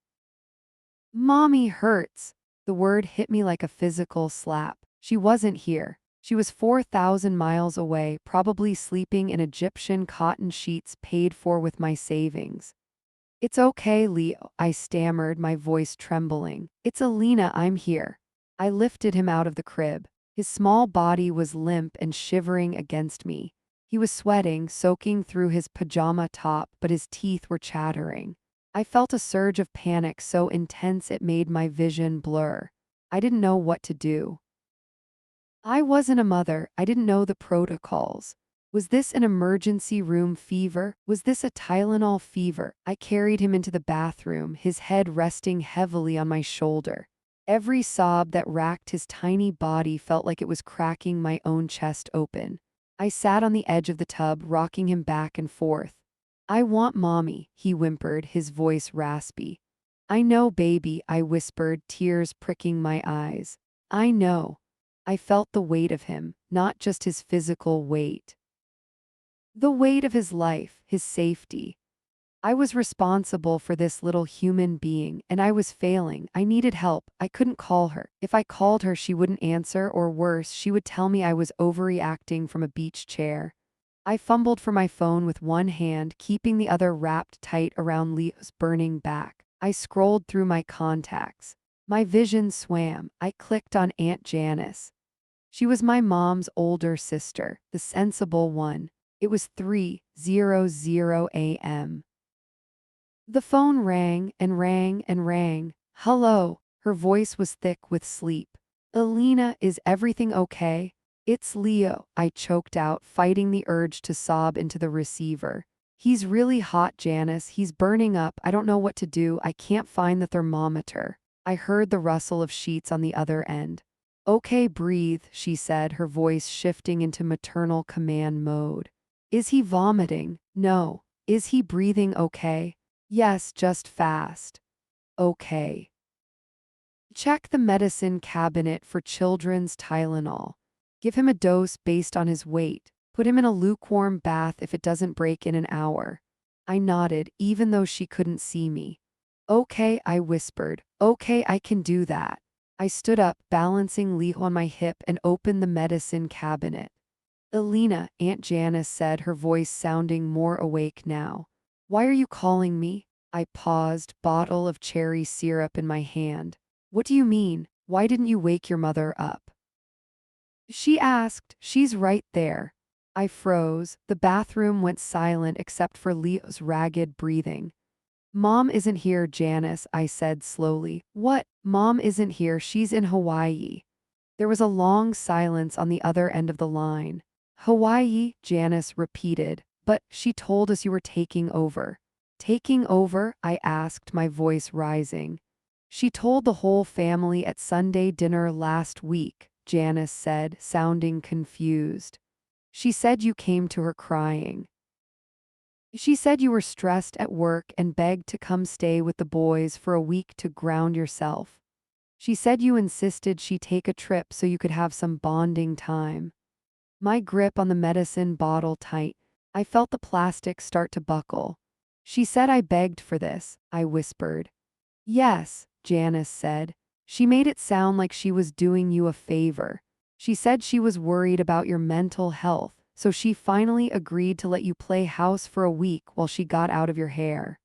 "Mommy hurts." The word hit me like a physical slap. She wasn't here. She was 4,000 miles away, probably sleeping in Egyptian cotton sheets paid for with my savings. "It's okay, Leo," I stammered, my voice trembling. "It's Alina, I'm here." I lifted him out of the crib. His small body was limp and shivering against me. He was sweating, soaking through his pajama top, but his teeth were chattering. I felt a surge of panic so intense it made my vision blur. I didn't know what to do. I wasn't a mother. I didn't know the protocols. Was this an emergency room fever? Was this a Tylenol fever? I carried him into the bathroom, his head resting heavily on my shoulder. Every sob that racked his tiny body felt like it was cracking my own chest open. I sat on the edge of the tub, rocking him back and forth. "I want mommy," he whimpered, his voice raspy. "I know, baby," I whispered, tears pricking my eyes. "I know." I felt the weight of him, not just his physical weight. The weight of his life, his safety. I was responsible for this little human being, and I was failing. I needed help. I couldn't call her. If I called her, she wouldn't answer, or worse, she would tell me I was overreacting from a beach chair. I fumbled for my phone with one hand, keeping the other wrapped tight around Leo's burning back. I scrolled through my contacts. My vision swam. I clicked on Aunt Janice. She was my mom's older sister, the sensible one. It was 3:00 a.m. The phone rang and rang and rang. Hello. Her voice was thick with sleep. Alina, is everything okay? It's Leo, I choked out, fighting the urge to sob into the receiver. He's really hot, Janice. He's burning up. I don't know what to do. I can't find the thermometer. I heard the rustle of sheets on the other end. Okay, breathe, she said, her voice shifting into maternal command mode. Is he vomiting? No. Is he breathing okay? Yes, just fast. Okay. Check the medicine cabinet for children's Tylenol. Give him a dose based on his weight. Put him in a lukewarm bath if it doesn't break in an hour. I nodded, even though she couldn't see me. Okay, I whispered. Okay, I can do that. I stood up, balancing Leo on my hip, and opened the medicine cabinet. Alina, Aunt Janice said, her voice sounding more awake now. Why are you calling me? I paused, bottle of cherry syrup in my hand. What do you mean? Why didn't you wake your mother up? She asked. She's right there. I froze. The bathroom went silent except for Leo's ragged breathing. Mom isn't here, Janice, I said slowly. What? Mom isn't here, she's in Hawaii. There was a long silence on the other end of the line. Hawaii, Janice repeated, but she told us you were taking over. Taking over? I asked, my voice rising. She told the whole family at Sunday dinner last week, Janice said, sounding confused. She said you came to her crying. She said you were stressed at work and begged to come stay with the boys for a week to ground yourself. She said you insisted she take a trip so you could have some bonding time. My grip on the medicine bottle tight. I felt the plastic start to buckle. She said I begged for this, I whispered. Yes, Janice said. She made it sound like she was doing you a favor. She said she was worried about your mental health, so she finally agreed to let you play house for a week while she got out of your hair.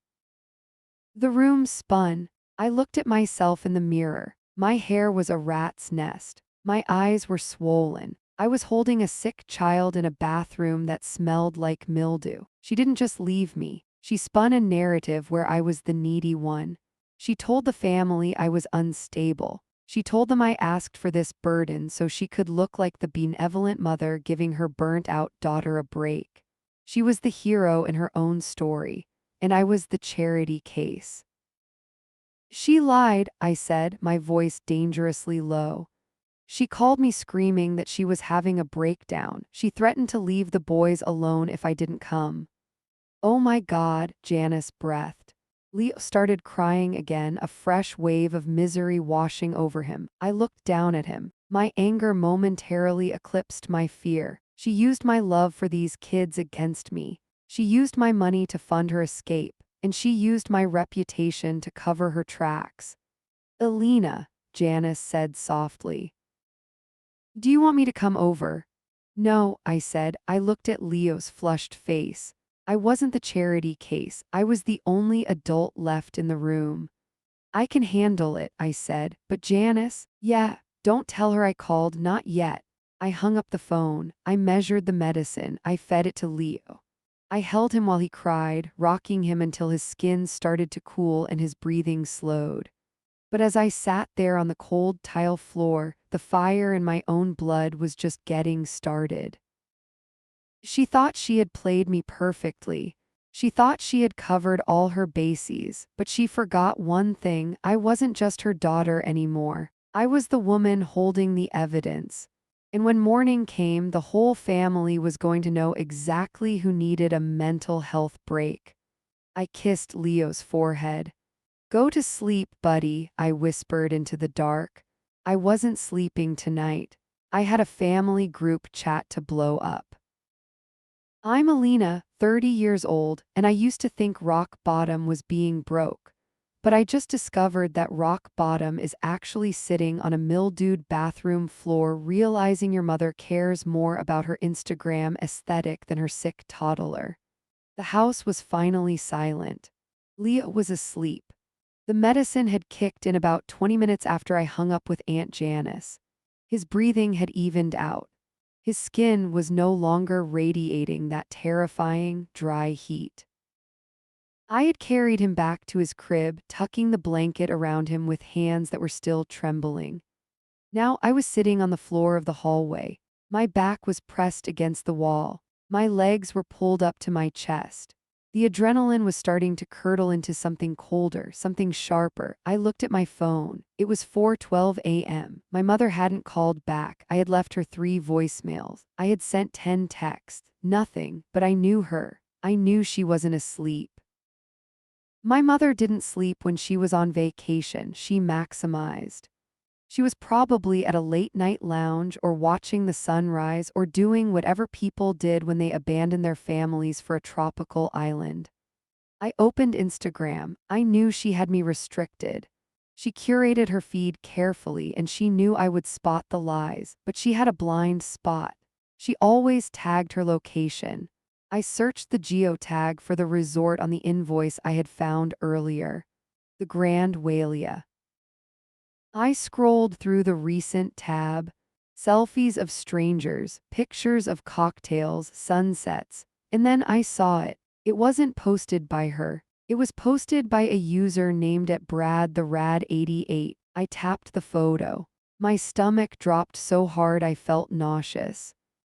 The room spun. I looked at myself in the mirror. My hair was a rat's nest. My eyes were swollen. I was holding a sick child in a bathroom that smelled like mildew. She didn't just leave me. She spun a narrative where I was the needy one. She told the family I was unstable. She told them I asked for this burden so she could look like the benevolent mother giving her burnt-out daughter a break. She was the hero in her own story, and I was the charity case. She lied, I said, my voice dangerously low. She called me screaming that she was having a breakdown. She threatened to leave the boys alone if I didn't come. Oh my God, Janice breathed. Leo started crying again, a fresh wave of misery washing over him. I looked down at him. My anger momentarily eclipsed my fear. She used my love for these kids against me. She used my money to fund her escape, and she used my reputation to cover her tracks. Alina, Janice said softly. Do you want me to come over? No, I said. I looked at Leo's flushed face. I wasn't the charity case. I was the only adult left in the room. I can handle it, I said. But Janice? Yeah, don't tell her I called, not yet. I hung up the phone. I measured the medicine. I fed it to Leo. I held him while he cried, rocking him until his skin started to cool and his breathing slowed. But as I sat there on the cold tile floor, the fire in my own blood was just getting started. She thought she had played me perfectly. She thought she had covered all her bases, but she forgot one thing: I wasn't just her daughter anymore. I was the woman holding the evidence. And when morning came, the whole family was going to know exactly who needed a mental health break. I kissed Leo's forehead. Go to sleep, buddy, I whispered into the dark. I wasn't sleeping tonight. I had a family group chat to blow up. I'm Alina, 30 years old, and I used to think rock bottom was being broke. But I just discovered that rock bottom is actually sitting on a mildewed bathroom floor, realizing your mother cares more about her Instagram aesthetic than her sick toddler. The house was finally silent. Leo was asleep. The medicine had kicked in about 20 minutes after I hung up with Aunt Janice. His breathing had evened out. His skin was no longer radiating that terrifying, dry heat. I had carried him back to his crib, tucking the blanket around him with hands that were still trembling. Now I was sitting on the floor of the hallway. My back was pressed against the wall. My legs were pulled up to my chest. The adrenaline was starting to curdle into something colder, something sharper. I looked at my phone. It was 4:12 a.m. My mother hadn't called back. I had left her 3 voicemails. I had sent 10 texts. Nothing, but I knew her. I knew she wasn't asleep. My mother didn't sleep when she was on vacation. She maximized. She was probably at a late-night lounge or watching the sunrise or doing whatever people did when they abandoned their families for a tropical island. I opened Instagram. I knew she had me restricted. She curated her feed carefully and she knew I would spot the lies, but she had a blind spot. She always tagged her location. I searched the geotag for the resort on the invoice I had found earlier. The Grand Walia. I scrolled through the recent tab, selfies of strangers, pictures of cocktails, sunsets, and then I saw it. It wasn't posted by her. It was posted by a user named at Brad the Rad 88. I tapped the photo. My stomach dropped so hard I felt nauseous.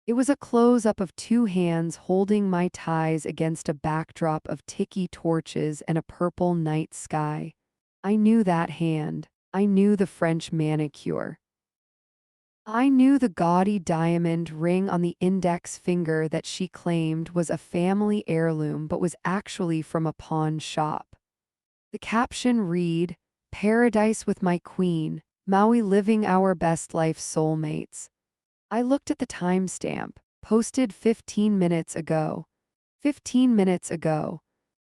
It was a close-up of 2 hands holding my ties against a backdrop of tiki torches and a purple night sky. I knew that hand. I knew the French manicure. I knew the gaudy diamond ring on the index finger that she claimed was a family heirloom but was actually from a pawn shop. The caption read, "Paradise with my queen, Maui living our best life soulmates." I looked at the timestamp, posted 15 minutes ago. 15 minutes ago.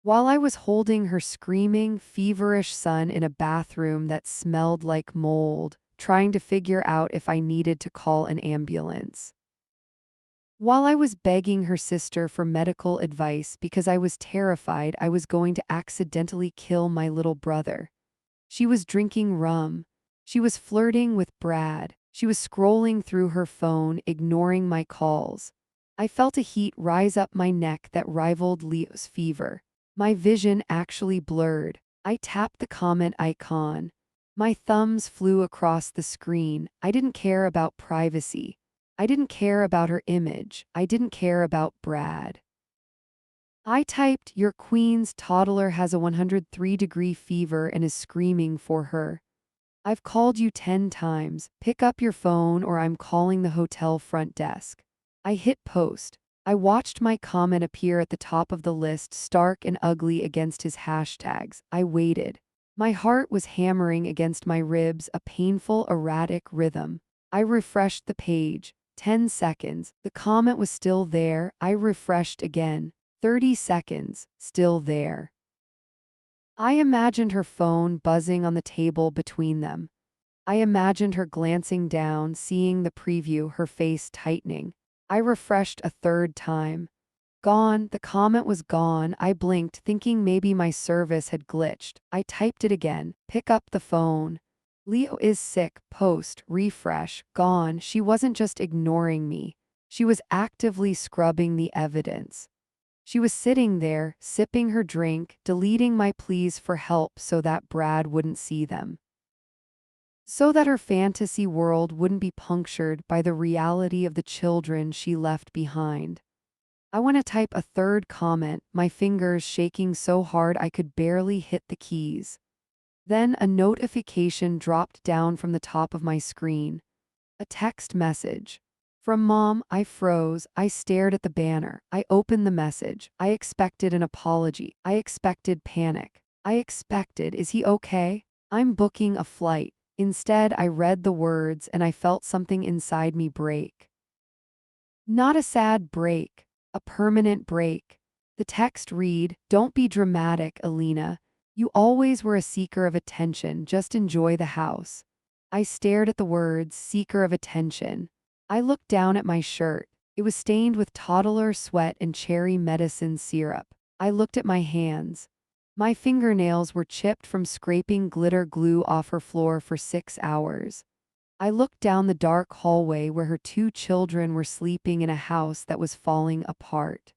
While I was holding her screaming, feverish son in a bathroom that smelled like mold, trying to figure out if I needed to call an ambulance. While I was begging her sister for medical advice because I was terrified I was going to accidentally kill my little brother. She was drinking rum. She was flirting with Brad. She was scrolling through her phone, ignoring my calls. I felt a heat rise up my neck that rivaled Leo's fever. My vision actually blurred. I tapped the comment icon. My thumbs flew across the screen. I didn't care about privacy. I didn't care about her image. I didn't care about Brad. I typed, "Your queen's toddler has a 103-degree fever and is screaming for her. I've called you 10 times. Pick up your phone or I'm calling the hotel front desk." I hit post. I watched my comment appear at the top of the list, stark and ugly against his hashtags. I waited. My heart was hammering against my ribs, a painful, erratic rhythm. I refreshed the page. 10 seconds. The comment was still there. I refreshed again. 30 seconds. Still there. I imagined her phone buzzing on the table between them. I imagined her glancing down, seeing the preview, her face tightening. I refreshed a 3rd time. Gone, the comment was gone. I blinked, thinking maybe my service had glitched. I typed it again. Pick up the phone. "Leo is sick." Post, refresh, gone. She wasn't just ignoring me. She was actively scrubbing the evidence. She was sitting there, sipping her drink, deleting my pleas for help so that Brad wouldn't see them. So that her fantasy world wouldn't be punctured by the reality of the children she left behind. I want to type a 3rd comment, my fingers shaking so hard I could barely hit the keys. Then a notification dropped down from the top of my screen. A text message. From Mom. I froze. I stared at the banner. I opened the message. I expected an apology. I expected panic. I expected, "Is he okay? I'm booking a flight." Instead, I read the words and I felt something inside me break. Not a sad break, a permanent break. The text read, "Don't be dramatic, Alina. You always were a seeker of attention. Just enjoy the house." I stared at the words, "seeker of attention." I looked down at my shirt. It was stained with toddler sweat and cherry medicine syrup. I looked at my hands. My fingernails were chipped from scraping glitter glue off her floor for 6 hours. I looked down the dark hallway where her two children were sleeping in a house that was falling apart.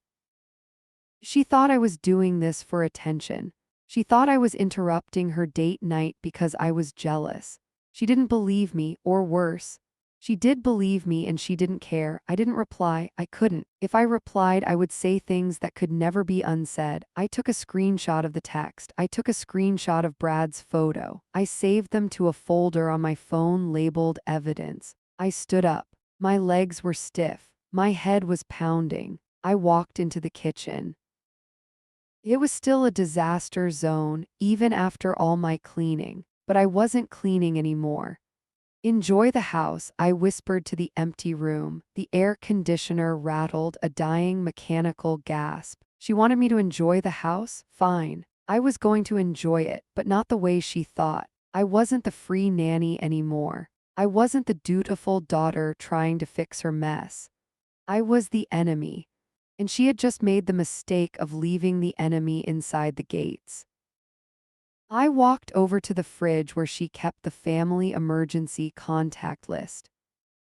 She thought I was doing this for attention. She thought I was interrupting her date night because I was jealous. She didn't believe me, or worse. She did believe me and she didn't care. I didn't reply. I couldn't. If I replied, I would say things that could never be unsaid. I took a screenshot of the text. I took a screenshot of Brad's photo. I saved them to a folder on my phone labeled evidence. I stood up. My legs were stiff. My head was pounding. I walked into the kitchen. It was still a disaster zone, even after all my cleaning, but I wasn't cleaning anymore. Enjoy the house, I whispered to the empty room. The air conditioner rattled, a dying mechanical gasp. She wanted me to enjoy the house? Fine. I was going to enjoy it, but not the way she thought. I wasn't the free nanny anymore. I wasn't the dutiful daughter trying to fix her mess. I was the enemy. And she had just made the mistake of leaving the enemy inside the gates. I walked over to the fridge where she kept the family emergency contact list.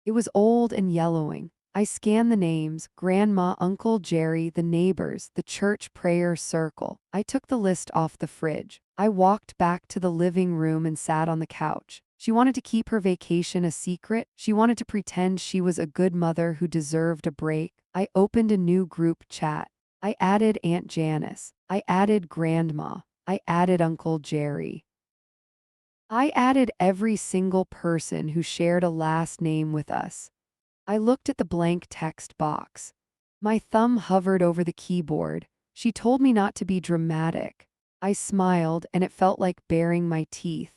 It was old and yellowing. I scanned the names: Grandma, Uncle Jerry, the neighbors, the church prayer circle. I took the list off the fridge. I walked back to the living room and sat on the couch. She wanted to keep her vacation a secret. She wanted to pretend she was a good mother who deserved a break. I opened a new group chat. I added Aunt Janice. I added Grandma. I added Uncle Jerry. I added every single person who shared a last name with us. I looked at the blank text box. My thumb hovered over the keyboard. She told me not to be dramatic. I smiled, and it felt like baring my teeth.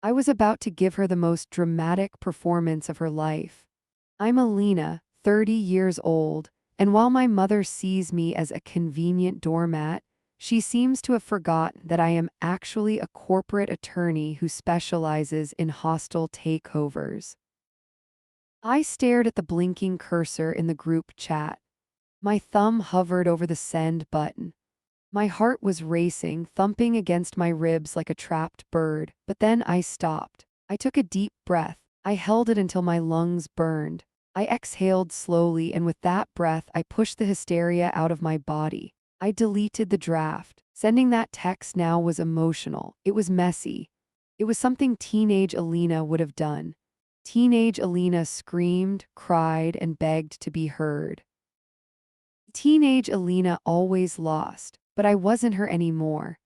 I was about to give her the most dramatic performance of her life. I'm Alina, 30 years old, and while my mother sees me as a convenient doormat, she seems to have forgotten that I am actually a corporate attorney who specializes in hostile takeovers. I stared at the blinking cursor in the group chat. My thumb hovered over the send button. My heart was racing, thumping against my ribs like a trapped bird, but then I stopped. I took a deep breath. I held it until my lungs burned. I exhaled slowly, and with that breath, I pushed the hysteria out of my body. I deleted the draft. Sending that text now was emotional. It was messy. It was something teenage Alina would have done. Teenage Alina screamed, cried, and begged to be heard. Teenage Alina always lost, but I wasn't her anymore.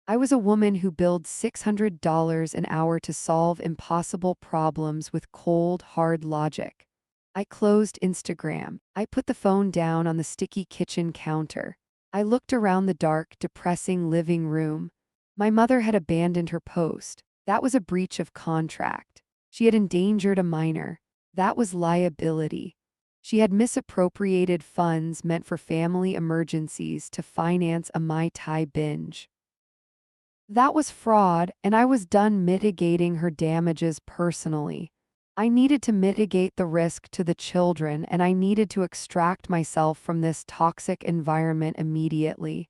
I was a woman who billed $600 an hour to solve impossible problems with cold, hard logic. I closed Instagram. I put the phone down on the sticky kitchen counter. I looked around the dark, depressing living room. My mother had abandoned her post. That was a breach of contract. She had endangered a minor. That was liability. She had misappropriated funds meant for family emergencies to finance a Mai Tai binge. That was fraud, and I was done mitigating her damages personally. I needed to mitigate the risk to the children, and I needed to extract myself from this toxic environment immediately.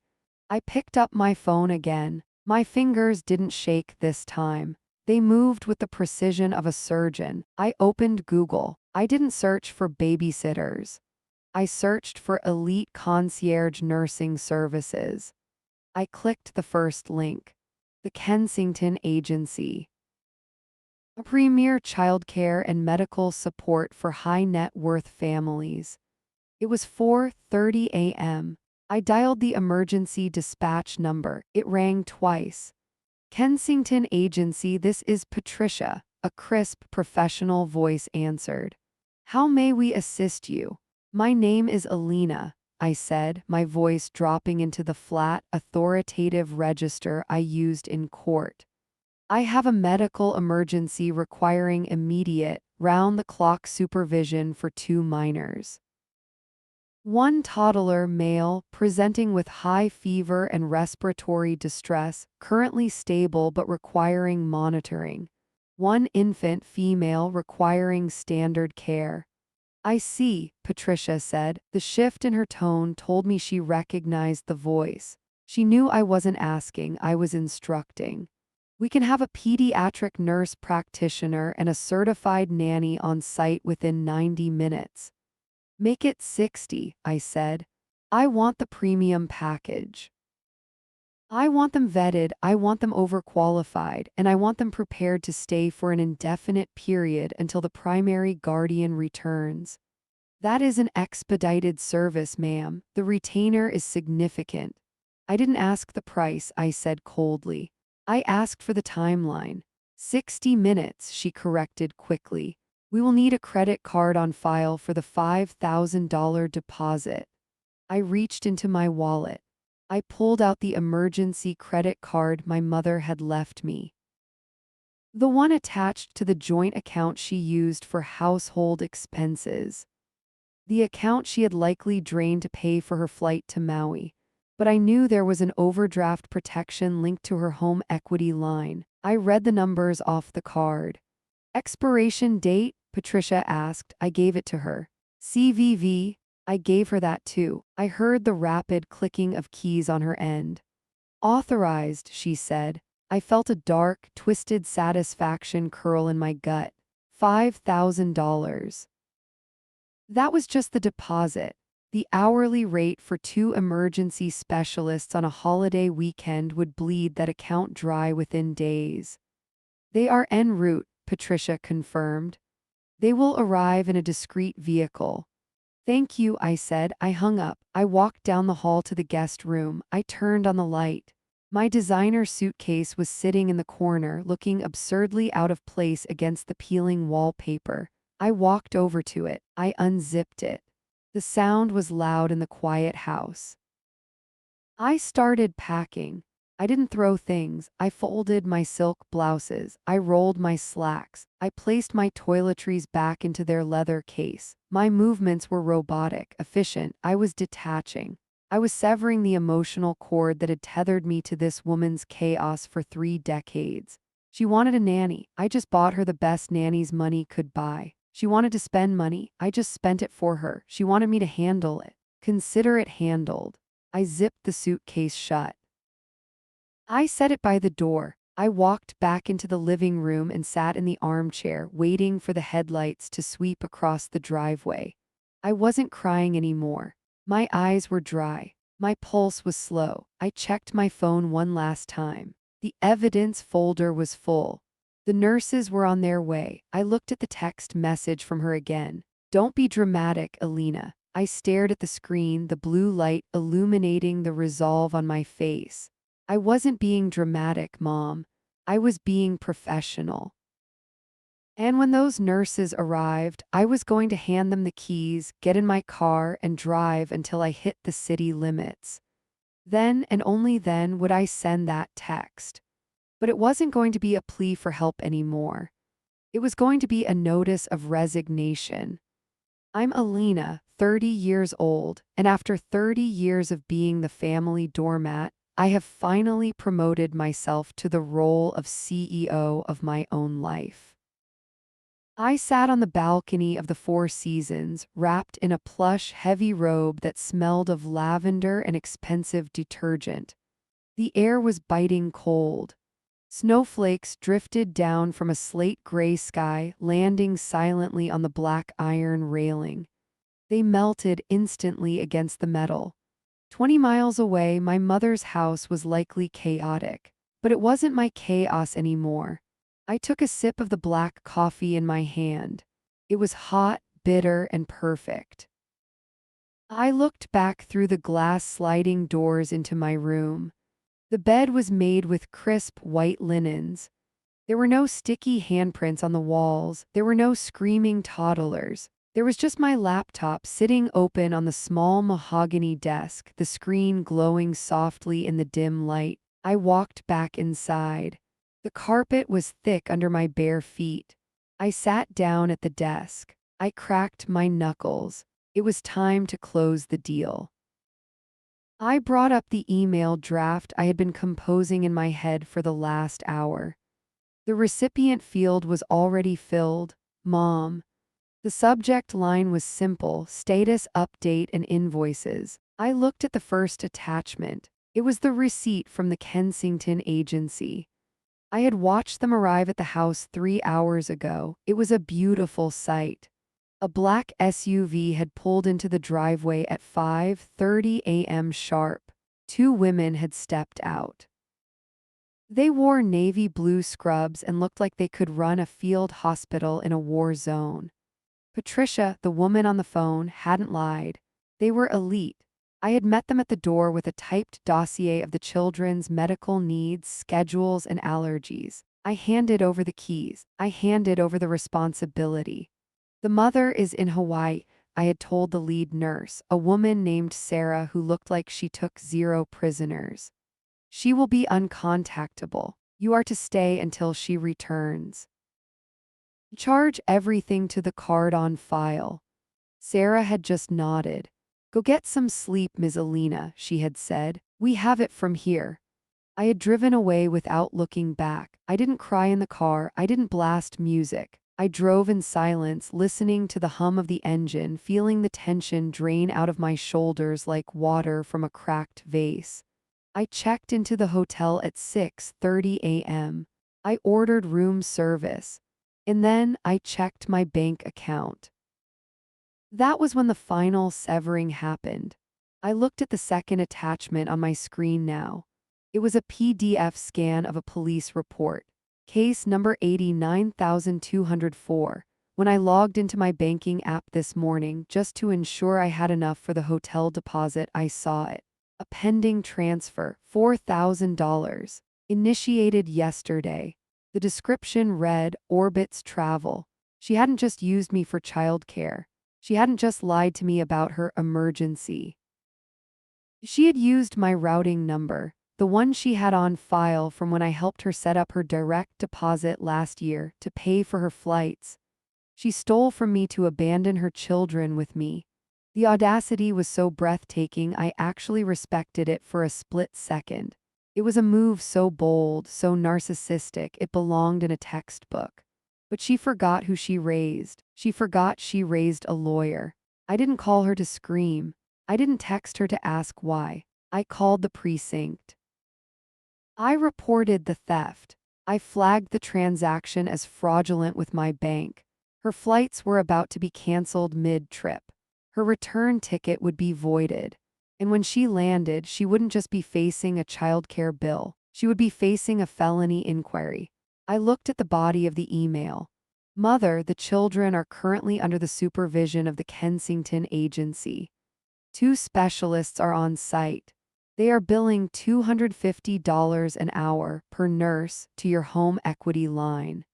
I picked up my phone again. My fingers didn't shake this time. They moved with the precision of a surgeon. I opened Google. I didn't search for babysitters. I searched for elite concierge nursing services. I clicked the first link. The Kensington Agency. A premier childcare and medical support for high net worth families. It was 4:30 a.m. I dialed the emergency dispatch number. It rang twice. Kensington Agency, this is Patricia, a crisp, professional voice answered. How may we assist you? My name is Alina, I said, my voice dropping into the flat, authoritative register I used in court. I have a medical emergency requiring immediate, round-the-clock supervision for 2 minors. One toddler male presenting with high fever and respiratory distress, currently stable but requiring monitoring. One infant female requiring standard care. I see, Patricia said. The shift in her tone told me she recognized the voice. She knew I wasn't asking, I was instructing. We can have a pediatric nurse practitioner and a certified nanny on site within 90 minutes. Make it 60, I said. I want the premium package. I want them vetted, I want them overqualified, and I want them prepared to stay for an indefinite period until the primary guardian returns. That is an expedited service, ma'am. The retainer is significant. I didn't ask the price, I said coldly. I asked for the timeline. 60 minutes, she corrected quickly. We will need a credit card on file for the $5,000 deposit. I reached into my wallet. I pulled out the emergency credit card my mother had left me. The one attached to the joint account she used for household expenses. The account she had likely drained to pay for her flight to Maui. But I knew there was an overdraft protection linked to her home equity line. I read the numbers off the card. Expiration date? Patricia asked. I gave it to her. CVV? I gave her that too. I heard the rapid clicking of keys on her end. Authorized, she said. I felt a dark, twisted satisfaction curl in my gut. $5,000. That was just the deposit. The hourly rate for 2 emergency specialists on a holiday weekend would bleed that account dry within days. They are en route, Patricia confirmed. They will arrive in a discreet vehicle. Thank you, I said. I hung up. I walked down the hall to the guest room. I turned on the light. My designer suitcase was sitting in the corner, looking absurdly out of place against the peeling wallpaper. I walked over to it. I unzipped it. The sound was loud in the quiet house. I started packing. I didn't throw things. I folded my silk blouses. I rolled my slacks. I placed my toiletries back into their leather case. My movements were robotic, efficient. I was detaching. I was severing the emotional cord that had tethered me to this woman's chaos for 3 decades. She wanted a nanny. I just bought her the best nannies money could buy. She wanted to spend money. I just spent it for her. She wanted me to handle it. Consider it handled. I zipped the suitcase shut. I set it by the door. I walked back into the living room and sat in the armchair, waiting for the headlights to sweep across the driveway. I wasn't crying anymore. My eyes were dry. My pulse was slow. I checked my phone one last time. The evidence folder was full. The nurses were on their way. I looked at the text message from her again. Don't be dramatic, Alina. I stared at the screen, the blue light illuminating the resolve on my face. I wasn't being dramatic, Mom. I was being professional. And when those nurses arrived, I was going to hand them the keys, get in my car, and drive until I hit the city limits. Then and only then would I send that text. But it wasn't going to be a plea for help anymore. It was going to be a notice of resignation. I'm Alina, 30 years old, and after 30 years of being the family doormat, I have finally promoted myself to the role of CEO of my own life. I sat on the balcony of the Four Seasons, wrapped in a plush, heavy robe that smelled of lavender and expensive detergent. The air was biting cold. Snowflakes drifted down from a slate-gray sky, landing silently on the black iron railing. They melted instantly against the metal. 20 miles away, my mother's house was likely chaotic, but it wasn't my chaos anymore. I took a sip of the black coffee in my hand. It was hot, bitter, and perfect. I looked back through the glass sliding doors into my room. The bed was made with crisp white linens. There were no sticky handprints on the walls. There were no screaming toddlers. There was just my laptop sitting open on the small mahogany desk, the screen glowing softly in the dim light. I walked back inside. The carpet was thick under my bare feet. I sat down at the desk. I cracked my knuckles. It was time to close the deal. I brought up the email draft I had been composing in my head for the last hour. The recipient field was already filled, Mom. The subject line was simple, status update and invoices. I looked at the first attachment. It was the receipt from the Kensington agency. I had watched them arrive at the house 3 hours ago. It was a beautiful sight. A black SUV had pulled into the driveway at 5:30 a.m. sharp. Two women had stepped out. They wore navy blue scrubs and looked like they could run a field hospital in a war zone. Patricia, the woman on the phone, hadn't lied. They were elite. I had met them at the door with a typed dossier of the children's medical needs, schedules, and allergies. I handed over the keys. I handed over the responsibility. The mother is in Hawaii, I had told the lead nurse, a woman named Sarah who looked like she took 0 prisoners. She will be uncontactable. You are to stay until she returns. Charge everything to the card on file. Sarah had just nodded. Go get some sleep, Ms. Alina, she had said. We have it from here. I had driven away without looking back. I didn't cry in the car. I didn't blast music. I drove in silence, listening to the hum of the engine, feeling the tension drain out of my shoulders like water from a cracked vase. I checked into the hotel at 6:30 a.m. I ordered room service. And then I checked my bank account. That was when the final severing happened. I looked at the second attachment on my screen now. It was a PDF scan of a police report. Case number 89204. When I logged into my banking app this morning just to ensure I had enough for the hotel deposit, I saw it. A pending transfer, $4,000. Initiated yesterday. The description read, Orbits Travel. She hadn't just used me for childcare. She hadn't just lied to me about her emergency. She had used my routing number, the one she had on file from when I helped her set up her direct deposit last year to pay for her flights. She stole from me to abandon her children with me. The audacity was so breathtaking I actually respected it for a split second. It was a move so bold, so narcissistic, it belonged in a textbook. But she forgot who she raised. She forgot she raised a lawyer. I didn't call her to scream. I didn't text her to ask why. I called the precinct. I reported the theft. I flagged the transaction as fraudulent with my bank. Her flights were about to be canceled mid-trip. Her return ticket would be voided. And when she landed, she wouldn't just be facing a childcare bill. She would be facing a felony inquiry. I looked at the body of the email. Mother, the children are currently under the supervision of the Kensington Agency. 2 specialists are on site. They are billing $250 an hour per nurse to your home equity line.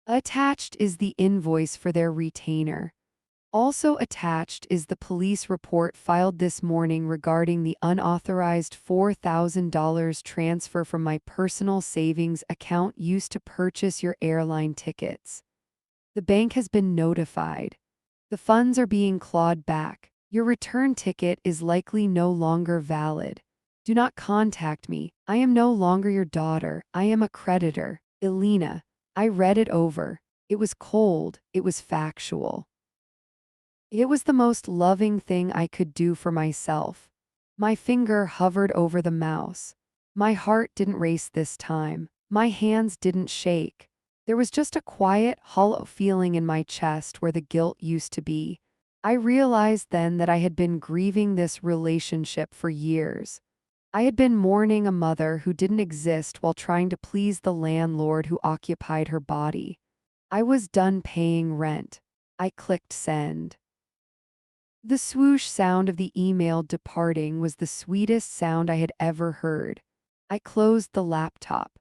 Attached is the invoice for their retainer. Also attached is the police report filed this morning regarding the unauthorized $4,000 transfer from my personal savings account used to purchase your airline tickets. The bank has been notified. The funds are being clawed back. Your return ticket is likely no longer valid. Do not contact me. I am no longer your daughter. I am a creditor. Elena. I read it over. It was cold. It was factual. It was the most loving thing I could do for myself. My finger hovered over the mouse. My heart didn't race this time. My hands didn't shake. There was just a quiet, hollow feeling in my chest where the guilt used to be. I realized then that I had been grieving this relationship for years. I had been mourning a mother who didn't exist while trying to please the landlord who occupied her body. I was done paying rent. I clicked send. The swoosh sound of the email departing was the sweetest sound I had ever heard. I closed the laptop.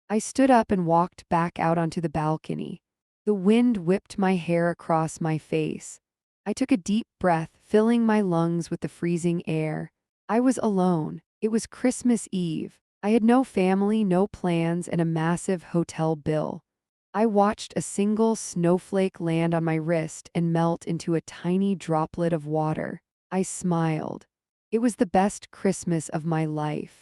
I stood up and walked back out onto the balcony. The wind whipped my hair across my face. I took a deep breath, filling my lungs with the freezing air. I was alone. It was Christmas Eve. I had no family, no plans, and a massive hotel bill. I watched a single snowflake land on my wrist and melt into a tiny droplet of water. I smiled. It was the best Christmas of my life.